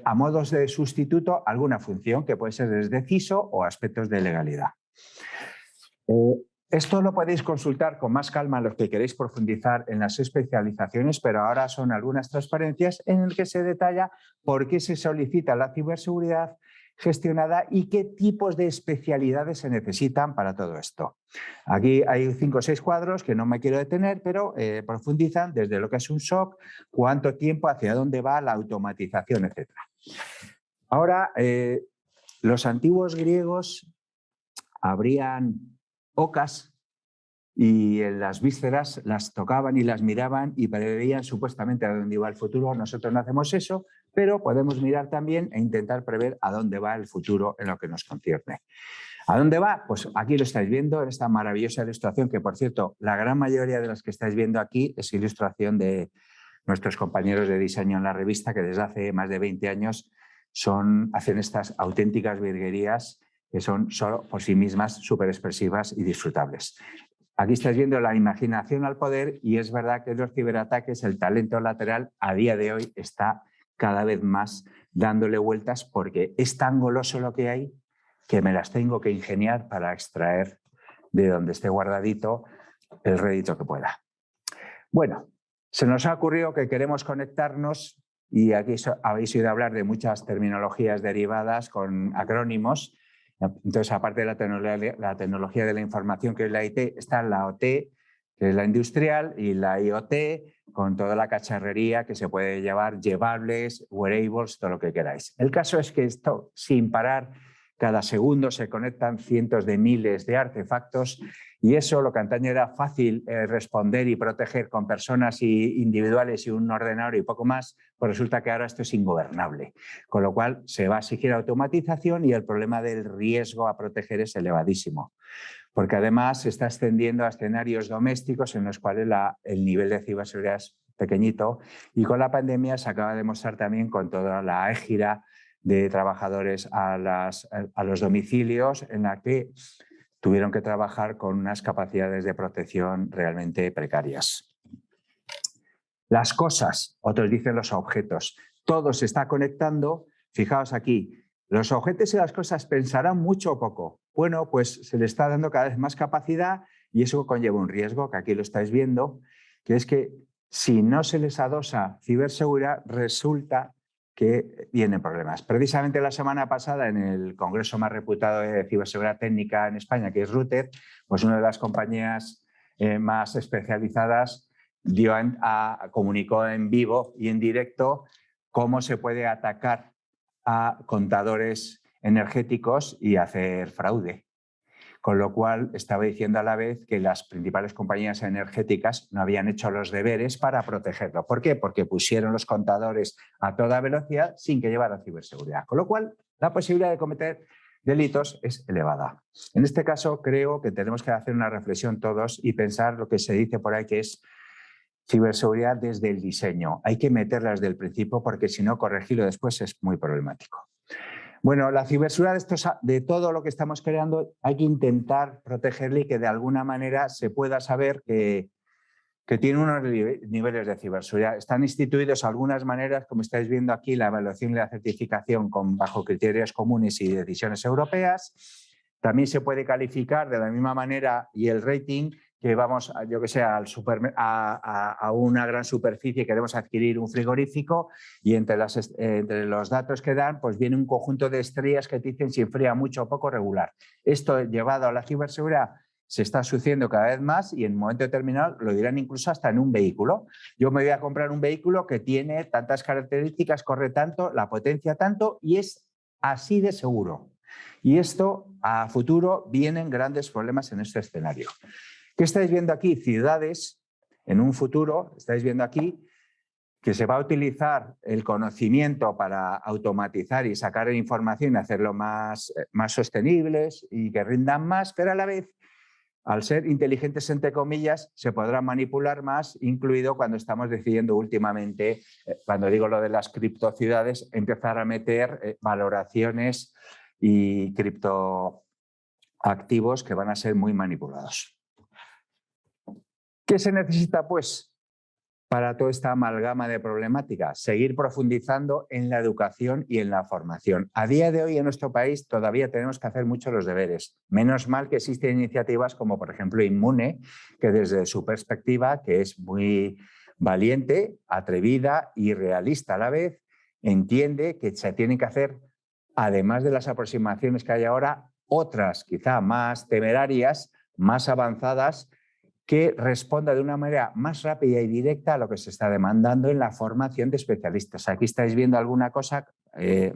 a modos de sustituto alguna función, que puede ser desde CISO o aspectos de legalidad. Esto lo podéis consultar con más calma los que queréis profundizar en las especializaciones, pero ahora son algunas transparencias en las que se detalla por qué se solicita la ciberseguridad gestionada y qué tipos de especialidades se necesitan para todo esto. Aquí hay 5 o 6 cuadros que no me quiero detener, pero profundizan desde lo que es un SOC, cuánto tiempo, hacia dónde va la automatización, etc. Ahora, los antiguos griegos abrían ocas y en las vísceras las tocaban y las miraban y preveían supuestamente a dónde iba el futuro. Nosotros no hacemos eso, pero podemos mirar también e intentar prever a dónde va el futuro en lo que nos concierne. ¿A dónde va? Pues aquí lo estáis viendo en esta maravillosa ilustración, que por cierto, la gran mayoría de las que estáis viendo aquí es ilustración de nuestros compañeros de diseño en la revista, que desde hace más de 20 años hacen estas auténticas virguerías que son solo por sí mismas súper expresivas y disfrutables. Aquí estáis viendo la imaginación al poder, y es verdad que los ciberataques, el talento lateral, a día de hoy está cada vez más dándole vueltas, porque es tan goloso lo que hay que me las tengo que ingeniar para extraer de donde esté guardadito el rédito que pueda. Bueno, se nos ha ocurrido que queremos conectarnos, y aquí habéis oído hablar de muchas terminologías derivadas con acrónimos. Entonces, aparte de la tecnología de la información, que es la IT, está la OT, que es la industrial, y la IoT, con toda la cacharrería que se puede llevar, llevables, wearables, todo lo que queráis. El caso es que esto, sin parar, cada segundo se conectan cientos de miles de artefactos, y eso, lo que antaño era fácil responder y proteger con personas individuales y un ordenador y poco más, pues resulta que ahora esto es ingobernable. Con lo cual se va a exigir automatización, y el problema del riesgo a proteger es elevadísimo, porque además se está extendiendo a escenarios domésticos en los cuales el nivel de ciberseguridad es pequeñito, y con la pandemia se acaba de demostrar también, con toda la égira de trabajadores a los domicilios, en la que tuvieron que trabajar con unas capacidades de protección realmente precarias. Las cosas, otros dicen los objetos, todo se está conectando. Fijaos aquí, los objetos y las cosas pensarán mucho o poco. Bueno, pues se le está dando cada vez más capacidad, y eso conlleva un riesgo, que aquí lo estáis viendo, que es que si no se les adosa ciberseguridad, resulta que vienen problemas. Precisamente la semana pasada, en el congreso más reputado de ciberseguridad técnica en España, que es Router, pues una de las compañías más especializadas comunicó en vivo y en directo cómo se puede atacar a contadores energéticos y hacer fraude. Con lo cual, estaba diciendo a la vez que las principales compañías energéticas no habían hecho los deberes para protegerlo. ¿Por qué? Porque pusieron los contadores a toda velocidad sin que llevara ciberseguridad. Con lo cual, la posibilidad de cometer delitos es elevada. En este caso, creo que tenemos que hacer una reflexión todos y pensar lo que se dice por ahí, que es ciberseguridad desde el diseño. Hay que meterla desde el principio, porque si no, corregirlo después es muy problemático. Bueno, la ciberseguridad de todo lo que estamos creando, hay que intentar protegerle y que de alguna manera se pueda saber que tiene unos niveles de ciberseguridad. Están instituidos algunas maneras, como estáis viendo aquí, la evaluación y la certificación bajo criterios comunes y decisiones europeas. También se puede calificar de la misma manera, y el rating, que vamos, yo que sé, a una gran superficie, queremos adquirir un frigorífico, y entre los datos que dan, pues viene un conjunto de estrellas que te dicen si enfría mucho o poco, regular. Esto, llevado a la ciberseguridad, se está sucediendo cada vez más, y en un momento determinado lo dirán incluso hasta en un vehículo. Yo me voy a comprar un vehículo que tiene tantas características, corre tanto, la potencia tanto, y es así de seguro. Y esto, a futuro, vienen grandes problemas en este escenario. ¿Qué estáis viendo aquí? Ciudades, en un futuro, estáis viendo aquí que se va a utilizar el conocimiento para automatizar y sacar información y hacerlo más sostenibles y que rindan más, pero a la vez al ser inteligentes entre comillas, se podrán manipular más, incluido cuando estamos decidiendo últimamente, cuando digo lo de las criptociudades, empezar a meter valoraciones y criptoactivos que van a ser muy manipulados. ¿Qué se necesita, pues, para toda esta amalgama de problemáticas? Seguir profundizando en la educación y en la formación. A día de hoy en nuestro país todavía tenemos que hacer mucho los deberes. Menos mal que existen iniciativas como por ejemplo Inmune, que desde su perspectiva, que es muy valiente, atrevida y realista a la vez, entiende que se tienen que hacer, además de las aproximaciones que hay ahora, otras quizá más temerarias, más avanzadas, que responda de una manera más rápida y directa a lo que se está demandando en la formación de especialistas. Aquí estáis viendo alguna cosa en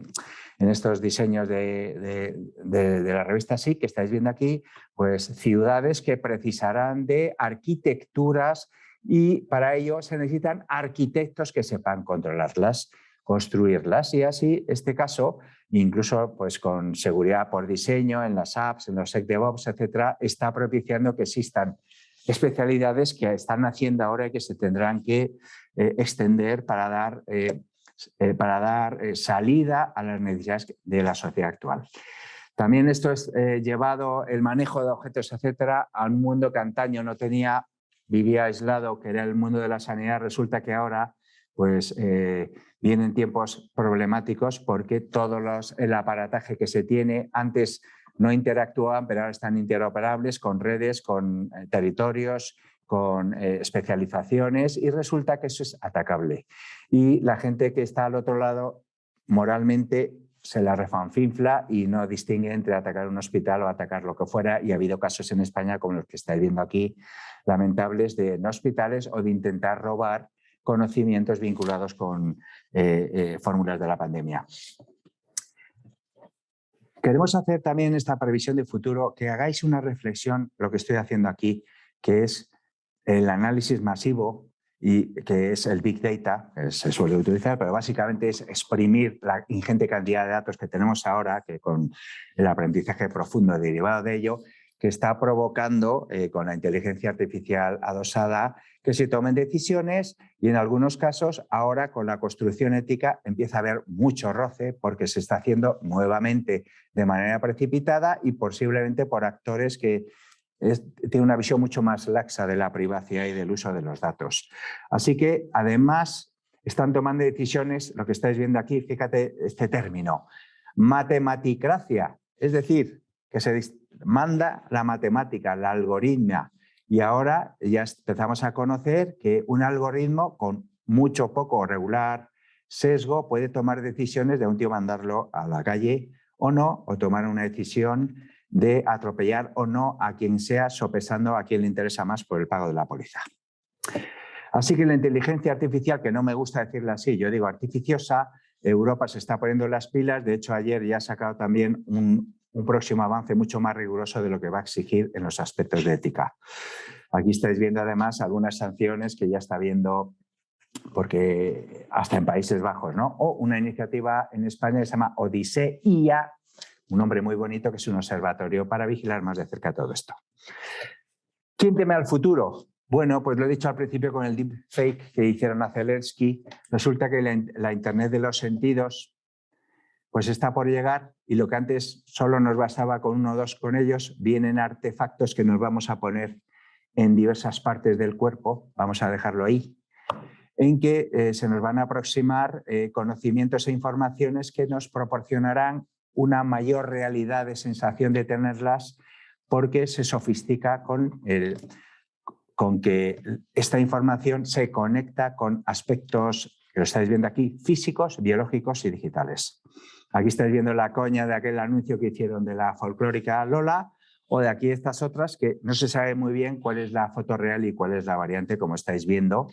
estos diseños de la revista SIC, que estáis viendo aquí, pues ciudades que precisarán de arquitecturas y para ello se necesitan arquitectos que sepan controlarlas, construirlas y así este caso, incluso pues con seguridad por diseño en las apps, en los SecDevOps, etcétera, está propiciando que existan especialidades que están haciendo ahora y que se tendrán que extender para dar salida a las necesidades de la sociedad actual. También esto es llevado el manejo de objetos, etcétera, a un mundo que antaño no tenía, vivía aislado, que era el mundo de la sanidad. Resulta que ahora pues, vienen tiempos problemáticos porque todo el aparataje que se tiene antes no interactúan, pero ahora están interoperables con redes, con territorios, con especializaciones y resulta que eso es atacable. Y la gente que está al otro lado moralmente se la refanfinfla y no distingue entre atacar un hospital o atacar lo que fuera y ha habido casos en España como los que estáis viendo aquí, lamentables, de no hospitales o de intentar robar conocimientos vinculados con fórmulas de la pandemia. Queremos hacer también esta previsión de futuro, que hagáis una reflexión, lo que estoy haciendo aquí, que es el análisis masivo y que es el Big Data, que se suele utilizar, pero básicamente es exprimir la ingente cantidad de datos que tenemos ahora, que con el aprendizaje profundo derivado de ello, que está provocando con la inteligencia artificial adosada que se tomen decisiones y en algunos casos ahora con la construcción ética empieza a haber mucho roce porque se está haciendo nuevamente de manera precipitada y posiblemente por actores que tienen una visión mucho más laxa de la privacidad y del uso de los datos. Así que además están tomando decisiones, lo que estáis viendo aquí, fíjate este término, matematicracia, es decir, que se manda la matemática, la algoritmia. Y ahora ya empezamos a conocer que un algoritmo con mucho, poco o regular sesgo puede tomar decisiones de un tío mandarlo a la calle o no, o tomar una decisión de atropellar o no a quien sea, sopesando a quien le interesa más por el pago de la póliza. Así que la inteligencia artificial, que no me gusta decirla así, yo digo artificiosa, Europa se está poniendo las pilas. De hecho, ayer ya ha sacado también un próximo avance mucho más riguroso de lo que va a exigir en los aspectos de ética. Aquí estáis viendo además algunas sanciones que ya está viendo, porque hasta en Países Bajos, ¿no? O una iniciativa en España que se llama Odisea, un nombre muy bonito, que es un observatorio para vigilar más de cerca todo esto. ¿Quién teme al futuro? Bueno, pues lo he dicho al principio con el deepfake que hicieron a Zelensky. Resulta que la Internet de los sentidos pues está por llegar y lo que antes solo nos bastaba con uno o dos con ellos, vienen artefactos que nos vamos a poner en diversas partes del cuerpo, vamos a dejarlo ahí, en que se nos van a aproximar conocimientos e informaciones que nos proporcionarán una mayor realidad de sensación de tenerlas porque se sofistica con que esta información se conecta con aspectos, que lo estáis viendo aquí, físicos, biológicos y digitales. Aquí estáis viendo la coña de aquel anuncio que hicieron de la folclórica Lola, o de aquí estas otras que no se sabe muy bien cuál es la foto real y cuál es la variante, como estáis viendo.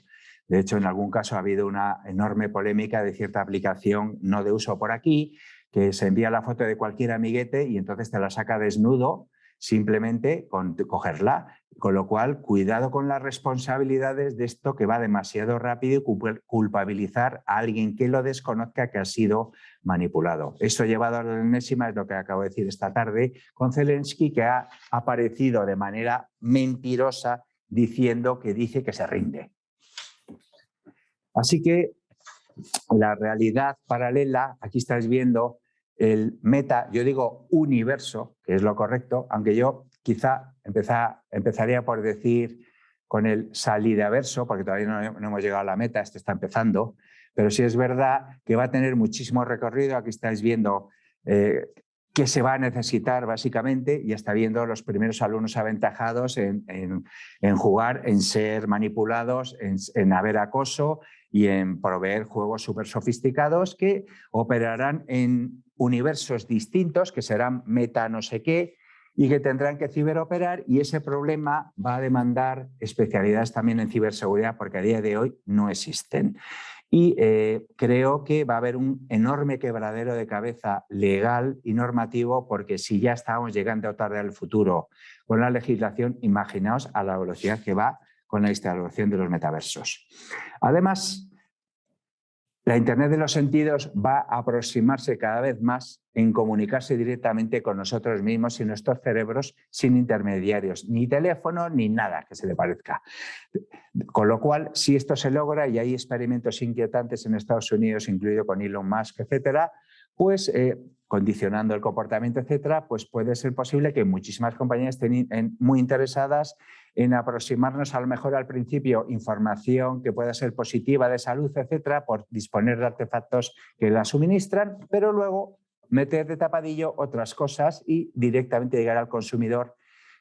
De hecho, en algún caso ha habido una enorme polémica de cierta aplicación no de uso por aquí, que se envía la foto de cualquier amiguete y entonces te la saca desnudo simplemente con cogerla. Con lo cual, cuidado con las responsabilidades de esto que va demasiado rápido y culpabilizar a alguien que lo desconozca que ha sido manipulado. Eso llevado a la enésima es lo que acabo de decir esta tarde con Zelensky, que ha aparecido de manera mentirosa diciendo que dice que se rinde. Así que la realidad paralela, aquí estáis viendo el meta, yo digo universo, que es lo correcto, aunque yo quizá empezaría por decir con el salidaverso, porque todavía no hemos llegado a la meta, esto está empezando, pero sí es verdad que va a tener muchísimo recorrido. Aquí estáis viendo qué se va a necesitar básicamente, y está viendo los primeros alumnos aventajados en jugar, en ser manipulados, en haber acoso y en proveer juegos súper sofisticados que operarán en universos distintos, que serán meta no sé qué, y que tendrán que ciberoperar, y ese problema va a demandar especialidades también en ciberseguridad, porque a día de hoy no existen. Y creo que va a haber un enorme quebradero de cabeza legal y normativo, porque si ya estábamos llegando tarde al futuro con la legislación, imaginaos a la velocidad que va con la instalación de los metaversos. Además, la Internet de los sentidos va a aproximarse cada vez más en comunicarse directamente con nosotros mismos y nuestros cerebros sin intermediarios, ni teléfono ni nada que se le parezca. Con lo cual, si esto se logra, y hay experimentos inquietantes en Estados Unidos, incluido con Elon Musk, etcétera, pues condicionando el comportamiento, etcétera, pues puede ser posible que muchísimas compañías estén muy interesadas en aproximarnos a lo mejor al principio información que pueda ser positiva de salud, etcétera, por disponer de artefactos que la suministran, pero luego meter de tapadillo otras cosas y directamente llegar al consumidor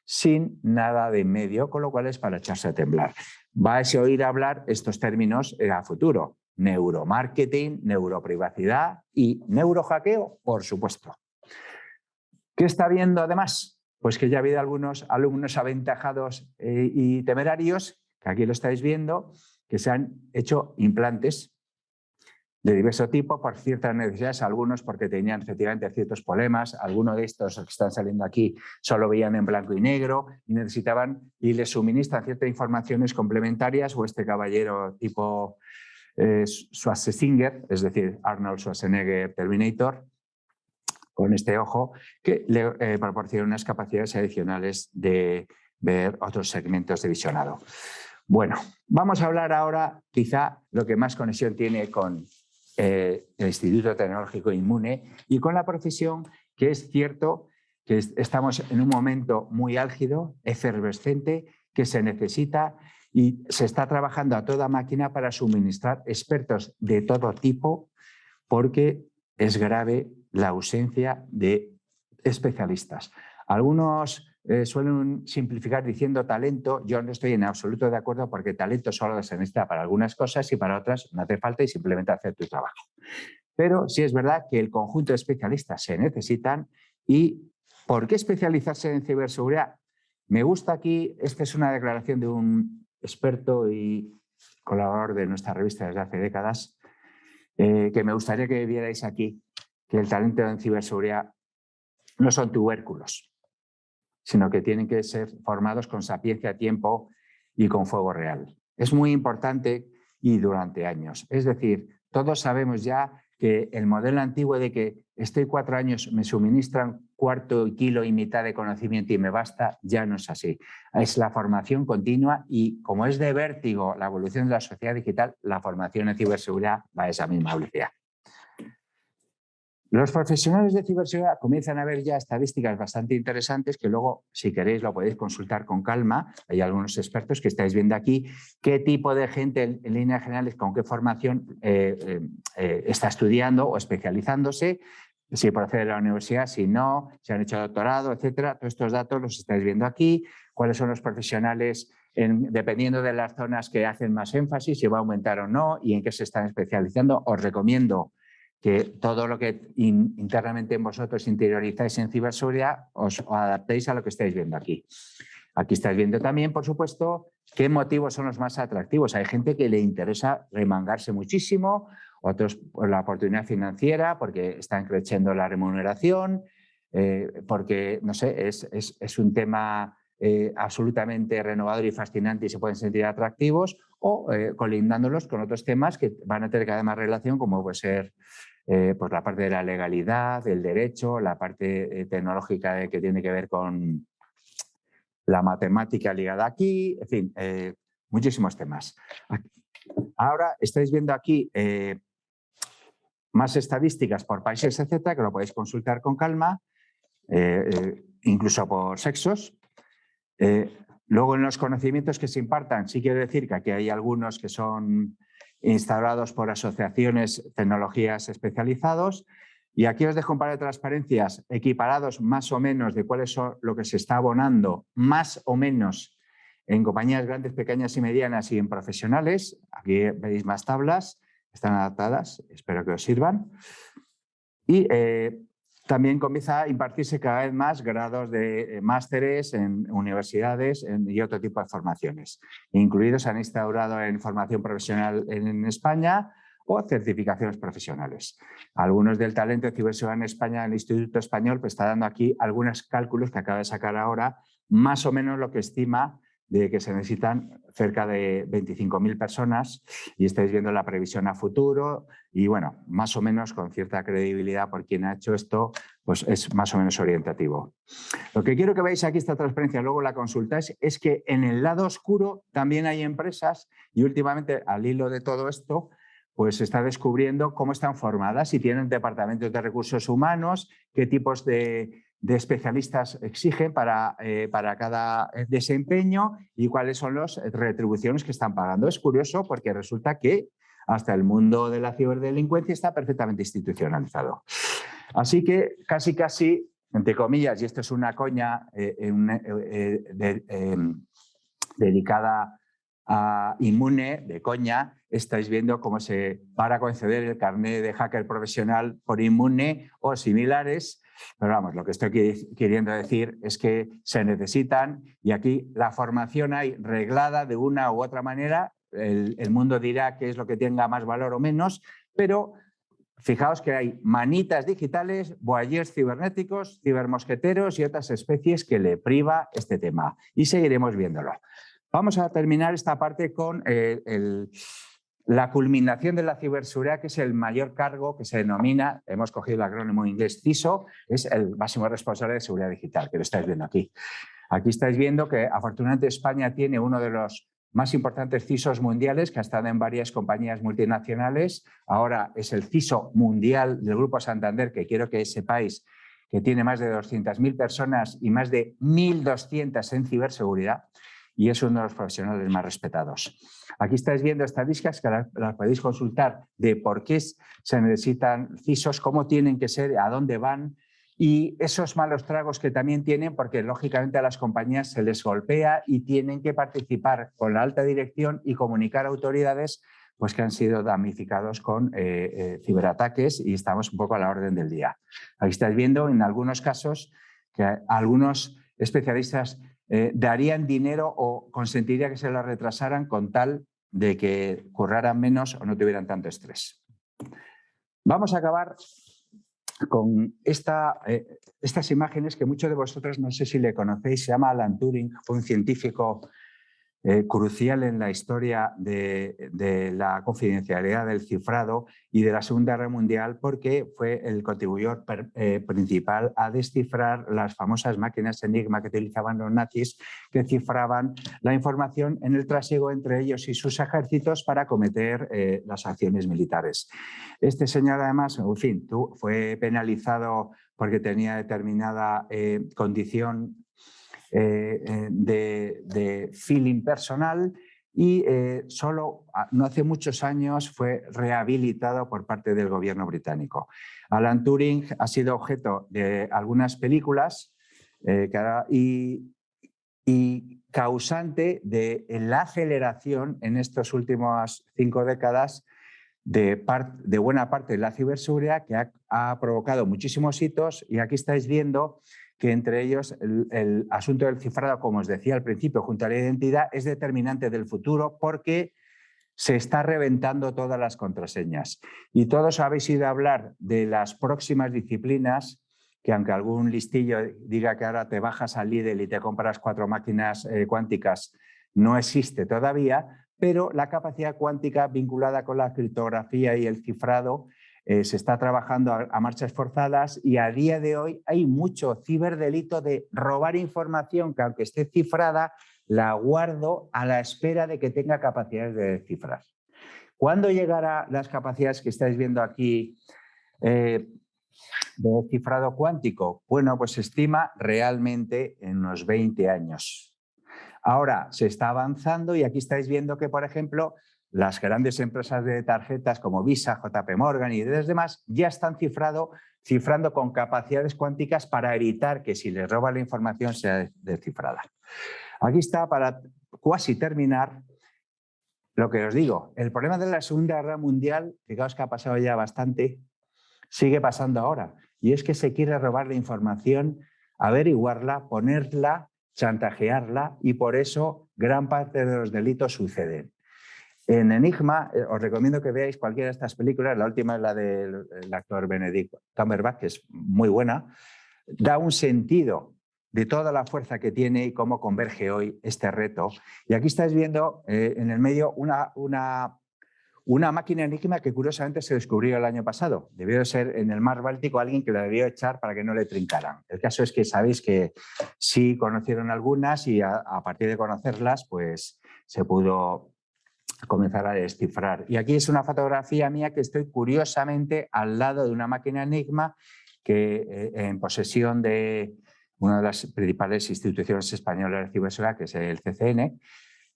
sin nada de en medio, con lo cual es para echarse a temblar. Vais a oír hablar estos términos a futuro: neuromarketing, neuroprivacidad y neurohackeo, por supuesto. ¿Qué está viendo además? Pues que ya ha habido algunos alumnos aventajados y temerarios, que aquí lo estáis viendo, que se han hecho implantes de diverso tipo por ciertas necesidades, algunos porque tenían efectivamente ciertos problemas, algunos de estos que están saliendo aquí solo veían en blanco y negro y necesitaban, y les suministran ciertas informaciones complementarias, o este caballero tipo Schwarzenegger, es decir, Arnold Schwarzenegger Terminator, con este ojo, que le proporciona unas capacidades adicionales de ver otros segmentos de visionado. Bueno, vamos a hablar ahora quizá lo que más conexión tiene con el Instituto Tecnológico Inmune y con la profesión, que es cierto que estamos en un momento muy álgido, efervescente, que se necesita y se está trabajando a toda máquina para suministrar expertos de todo tipo, porque es grave la ausencia de especialistas. Algunos suelen simplificar diciendo talento. Yo no estoy en absoluto de acuerdo, porque talento solo se necesita para algunas cosas y para otras no hace falta, y simplemente hacer tu trabajo. Pero sí es verdad que el conjunto de especialistas se necesitan. ¿Y por qué especializarse en ciberseguridad? Me gusta aquí, esta es una declaración de un experto y colaborador de nuestra revista desde hace décadas, que me gustaría que vierais aquí, que el talento en ciberseguridad no son tubérculos, sino que tienen que ser formados con sapiencia, tiempo y con fuego real. Es muy importante, y durante años. Es decir, todos sabemos ya que el modelo antiguo de que estoy 4 años, me suministran cuarto kilo y mitad de conocimiento y me basta, ya no es así. Es la formación continua, y como es de vértigo la evolución de la sociedad digital, la formación en ciberseguridad va a esa misma velocidad. Los profesionales de ciberseguridad comienzan a ver ya estadísticas bastante interesantes, que luego, si queréis, lo podéis consultar con calma. Hay algunos expertos que estáis viendo aquí qué tipo de gente, en líneas generales, con qué formación está estudiando o especializándose, si procede de la universidad, si no, si han hecho doctorado, etcétera. Todos estos datos los estáis viendo aquí. Cuáles son los profesionales, dependiendo de las zonas que hacen más énfasis, si va a aumentar o no y en qué se están especializando. Os recomiendo que todo lo que internamente en vosotros interiorizáis en ciberseguridad os adaptéis a lo que estáis viendo aquí. Aquí estáis viendo también, por supuesto, qué motivos son los más atractivos. Hay gente que le interesa remangarse muchísimo, otros por la oportunidad financiera, porque están creciendo la remuneración, porque, no sé, es un tema absolutamente renovador y fascinante y se pueden sentir atractivos, o colindándolos con otros temas que van a tener cada vez más relación, como puede ser pues la parte de la legalidad, el derecho, la parte tecnológica que tiene que ver con la matemática ligada aquí, en fin, muchísimos temas. Ahora estáis viendo aquí más estadísticas por países, etcétera, que lo podéis consultar con calma, incluso por sexos. Luego, en los conocimientos que se impartan, sí quiero decir que aquí hay algunos que son instaurados por asociaciones, tecnologías especializados. Y aquí os dejo un par de transparencias equiparados más o menos de cuáles son lo que se está abonando más o menos en compañías grandes, pequeñas y medianas y en profesionales. Aquí veis más tablas, están adaptadas, espero que os sirvan. Y también comienza a impartirse cada vez más grados de másteres en universidades y otro tipo de formaciones. Incluidos se han instaurado en formación profesional en España o certificaciones profesionales. Algunos del talento de ciberseguridad en España, el Instituto Español, pues está dando aquí algunos cálculos que acaba de sacar ahora, más o menos lo que estima de que se necesitan cerca de 25.000 personas, y estáis viendo la previsión a futuro y, bueno, más o menos con cierta credibilidad por quien ha hecho esto, pues es más o menos orientativo. Lo que quiero que veáis aquí, esta transparencia, luego la consultáis, es que en el lado oscuro también hay empresas y últimamente, al hilo de todo esto, pues se está descubriendo cómo están formadas, si tienen departamentos de recursos humanos, qué tipos de especialistas exigen para cada desempeño y cuáles son las retribuciones que están pagando. Es curioso porque resulta que hasta el mundo de la ciberdelincuencia está perfectamente institucionalizado. Así que casi, entre comillas, y esto es una coña dedicada a Inmune, de coña, estáis viendo cómo para conceder el carnet de hacker profesional por Inmune o similares. Pero vamos, lo que estoy queriendo decir es que se necesitan, y aquí la formación hay reglada de una u otra manera. El mundo dirá qué es lo que tenga más valor o menos, pero fijaos que hay manitas digitales, voyeurs cibernéticos, cibermosqueteros y otras especies que le priva este tema. Y seguiremos viéndolo. Vamos a terminar esta parte con la culminación de la ciberseguridad, que es el mayor cargo que se denomina, hemos cogido el acrónimo inglés CISO, es el máximo responsable de seguridad digital, que lo estáis viendo aquí. Aquí estáis viendo que afortunadamente España tiene uno de los más importantes CISOs mundiales, que ha estado en varias compañías multinacionales. Ahora es el CISO mundial del Grupo Santander, que quiero que sepáis que tiene más de 200.000 personas y más de 1.200 en ciberseguridad, y es uno de los profesionales más respetados. Aquí estáis viendo estadísticas que las podéis consultar de por qué se necesitan CISOs, cómo tienen que ser, a dónde van, y esos malos tragos que también tienen, porque lógicamente a las compañías se les golpea y tienen que participar con la alta dirección y comunicar a autoridades pues, que han sido damnificados con ciberataques, y estamos un poco a la orden del día. Aquí estáis viendo en algunos casos que algunos especialistas darían dinero o consentiría que se lo retrasaran con tal de que curraran menos o no tuvieran tanto estrés. Vamos a acabar con estas imágenes que muchos de vosotros no sé si le conocéis. Se llama Alan Turing, fue un científico crucial en la historia de la confidencialidad del cifrado y de la Segunda Guerra Mundial, porque fue el contribuidor principal a descifrar las famosas máquinas Enigma que utilizaban los nazis, que cifraban la información en el trasiego entre ellos y sus ejércitos para cometer las acciones militares. Este señor, además, en fin, fue penalizado porque tenía determinada condición de feeling personal, y solo no hace muchos años fue rehabilitado por parte del gobierno británico. Alan Turing ha sido objeto de algunas películas y causante de la aceleración en estas últimas 5 décadas de buena parte de la ciberseguridad, que ha provocado muchísimos hitos, y aquí estáis viendo que entre ellos el asunto del cifrado, como os decía al principio, junto a la identidad, es determinante del futuro porque se está reventando todas las contraseñas. Y todos habéis ido a hablar de las próximas disciplinas que aunque algún listillo diga que ahora te bajas al Lidl y te compras 4 máquinas cuánticas, no existe todavía, pero la capacidad cuántica vinculada con la criptografía y el cifrado se está trabajando a marchas forzadas y a día de hoy hay mucho ciberdelito de robar información que aunque esté cifrada, la guardo a la espera de que tenga capacidades de descifrar. ¿Cuándo llegarán las capacidades que estáis viendo aquí de cifrado cuántico? Bueno, pues se estima realmente en unos 20 años. Ahora se está avanzando y aquí estáis viendo que, por ejemplo, las grandes empresas de tarjetas como Visa, JP Morgan y los demás ya están cifrando con capacidades cuánticas para evitar que si les roba la información sea descifrada. Aquí está, para casi terminar, lo que os digo. El problema de la Segunda Guerra Mundial, fijaos que ha pasado ya bastante, sigue pasando ahora. Y es que se quiere robar la información, averiguarla, ponerla, chantajearla, y por eso gran parte de los delitos suceden. En Enigma, os recomiendo que veáis cualquiera de estas películas. La última es la del actor Benedict Cumberbatch, que es muy buena. Da un sentido de toda la fuerza que tiene y cómo converge hoy este reto. Y aquí estáis viendo en el medio una máquina Enigma que curiosamente se descubrió el año pasado. Debió de ser en el mar Báltico alguien que la debió echar para que no le trincaran. El caso es que sabéis que sí conocieron algunas y a partir de conocerlas pues se pudo comenzar a descifrar. Y aquí es una fotografía mía que estoy curiosamente al lado de una máquina Enigma que en posesión de una de las principales instituciones españolas de ciberseguridad, que es el CCN,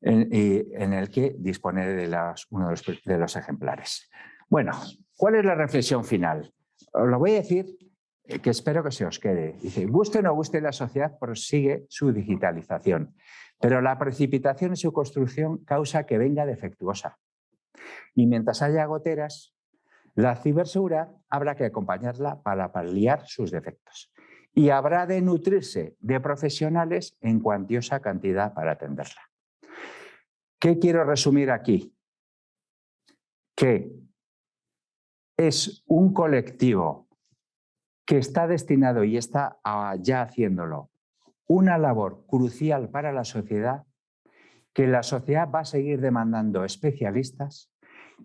en el que dispone de uno de los ejemplares. Bueno, ¿cuál es la reflexión final? Os lo voy a decir que espero que se os quede. Dice, guste o no guste, la sociedad prosigue su digitalización, pero la precipitación en su construcción causa que venga defectuosa. Y mientras haya goteras, la ciberseguridad habrá que acompañarla para paliar sus defectos. Y habrá de nutrirse de profesionales en cuantiosa cantidad para atenderla. ¿Qué quiero resumir aquí? Que es un colectivo que está destinado y está ya haciéndolo una labor crucial para la sociedad, que la sociedad va a seguir demandando especialistas,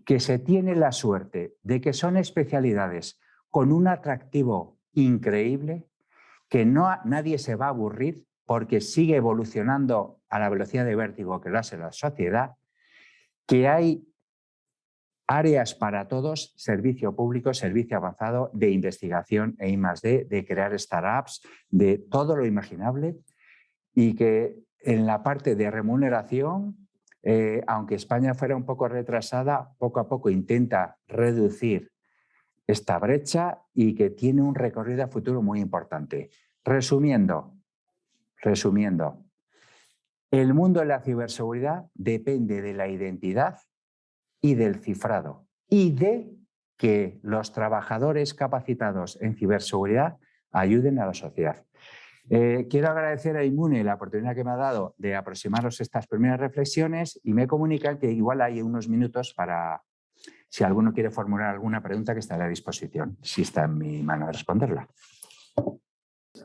que se tiene la suerte de que son especialidades con un atractivo increíble, que nadie se va a aburrir porque sigue evolucionando a la velocidad de vértigo que lo hace la sociedad, que hay áreas para todos, servicio público, servicio avanzado de investigación e I+D, de crear startups, de todo lo imaginable, y que en la parte de remuneración, aunque España fuera un poco retrasada, poco a poco intenta reducir esta brecha y que tiene un recorrido a futuro muy importante. Resumiendo, el mundo de la ciberseguridad depende de la identidad y del cifrado y de que los trabajadores capacitados en ciberseguridad ayuden a la sociedad. Quiero agradecer a Inmune la oportunidad que me ha dado de aproximaros estas primeras reflexiones y me comunican que igual hay unos minutos para, si alguno quiere formular alguna pregunta, que estaré a disposición, si está en mi mano de responderla.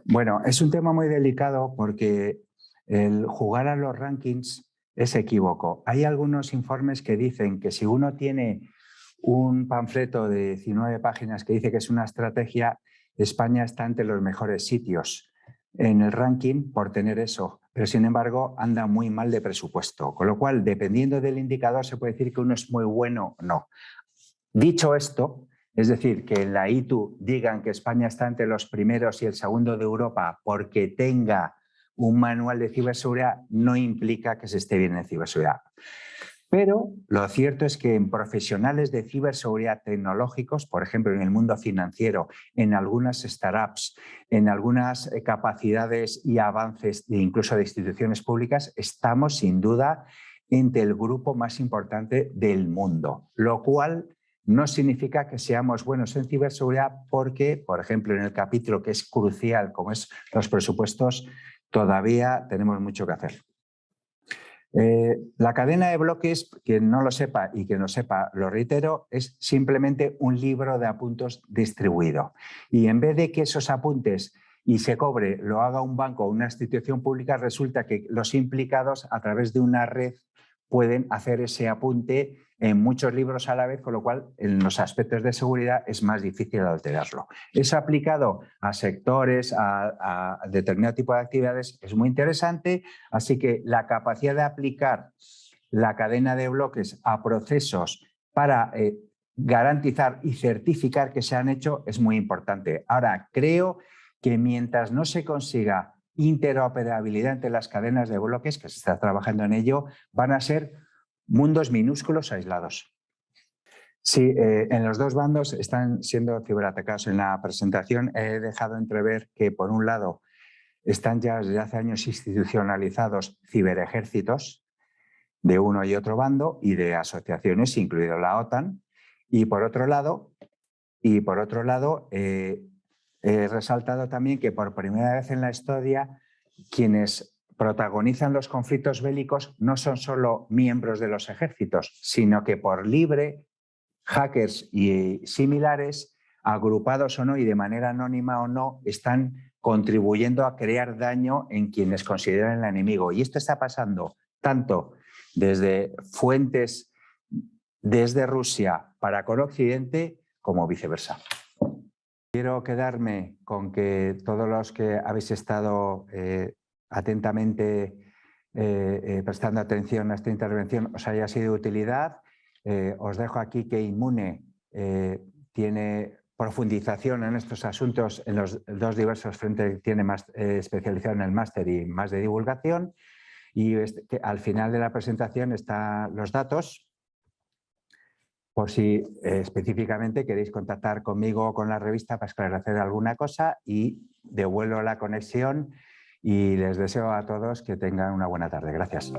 Bueno, es un tema muy delicado porque el jugar a los rankings es equívoco. Hay algunos informes que dicen que si uno tiene un panfleto de 19 páginas que dice que es una estrategia, España está entre los mejores sitios en el ranking por tener eso, pero sin embargo anda muy mal de presupuesto, con lo cual dependiendo del indicador se puede decir que uno es muy bueno o no. Dicho esto, es decir, que en la ITU digan que España está entre los primeros y el segundo de Europa porque tenga un manual de ciberseguridad no implica que se esté bien en ciberseguridad. Pero lo cierto es que en profesionales de ciberseguridad tecnológicos, por ejemplo, en el mundo financiero, en algunas startups, en algunas capacidades y avances incluso de instituciones públicas, estamos sin duda entre el grupo más importante del mundo, lo cual no significa que seamos buenos en ciberseguridad porque, por ejemplo, en el capítulo que es crucial, como es los presupuestos, todavía tenemos mucho que hacer. La cadena de bloques, quien no lo sepa y quien lo sepa, lo reitero, es simplemente un libro de apuntes distribuido. Y en vez de que esos apuntes y se cobre, lo haga un banco o una institución pública, resulta que los implicados a través de una red pueden hacer ese apunte en muchos libros a la vez, con lo cual en los aspectos de seguridad es más difícil alterarlo. Eso aplicado a sectores, a determinado tipo de actividades es muy interesante, así que la capacidad de aplicar la cadena de bloques a procesos para garantizar y certificar que se han hecho es muy importante. Ahora, creo que mientras no se consiga interoperabilidad entre las cadenas de bloques, que se está trabajando en ello, van a ser mundos minúsculos aislados. Sí, en los dos bandos están siendo ciberatacados. En la presentación he dejado entrever que, por un lado, están ya desde hace años institucionalizados ciberejércitos de uno y otro bando y de asociaciones, incluido la OTAN. Y por otro lado, he resaltado también que por primera vez en la historia quienes protagonizan los conflictos bélicos no son solo miembros de los ejércitos, sino que por libre, hackers y similares, agrupados o no y de manera anónima o no, están contribuyendo a crear daño en quienes consideran el enemigo. Y esto está pasando tanto desde fuentes desde Rusia para con Occidente como viceversa. Quiero quedarme con que todos los que habéis estado atentamente prestando atención a esta intervención os haya sido de utilidad. Os dejo aquí que Inmune tiene profundización en estos asuntos en los dos diversos frentes que tiene más especializado en el máster y más de divulgación. Y que al final de la presentación están los datos, por si específicamente queréis contactar conmigo o con la revista para esclarecer alguna cosa, y devuelvo la conexión y les deseo a todos que tengan una buena tarde. Gracias.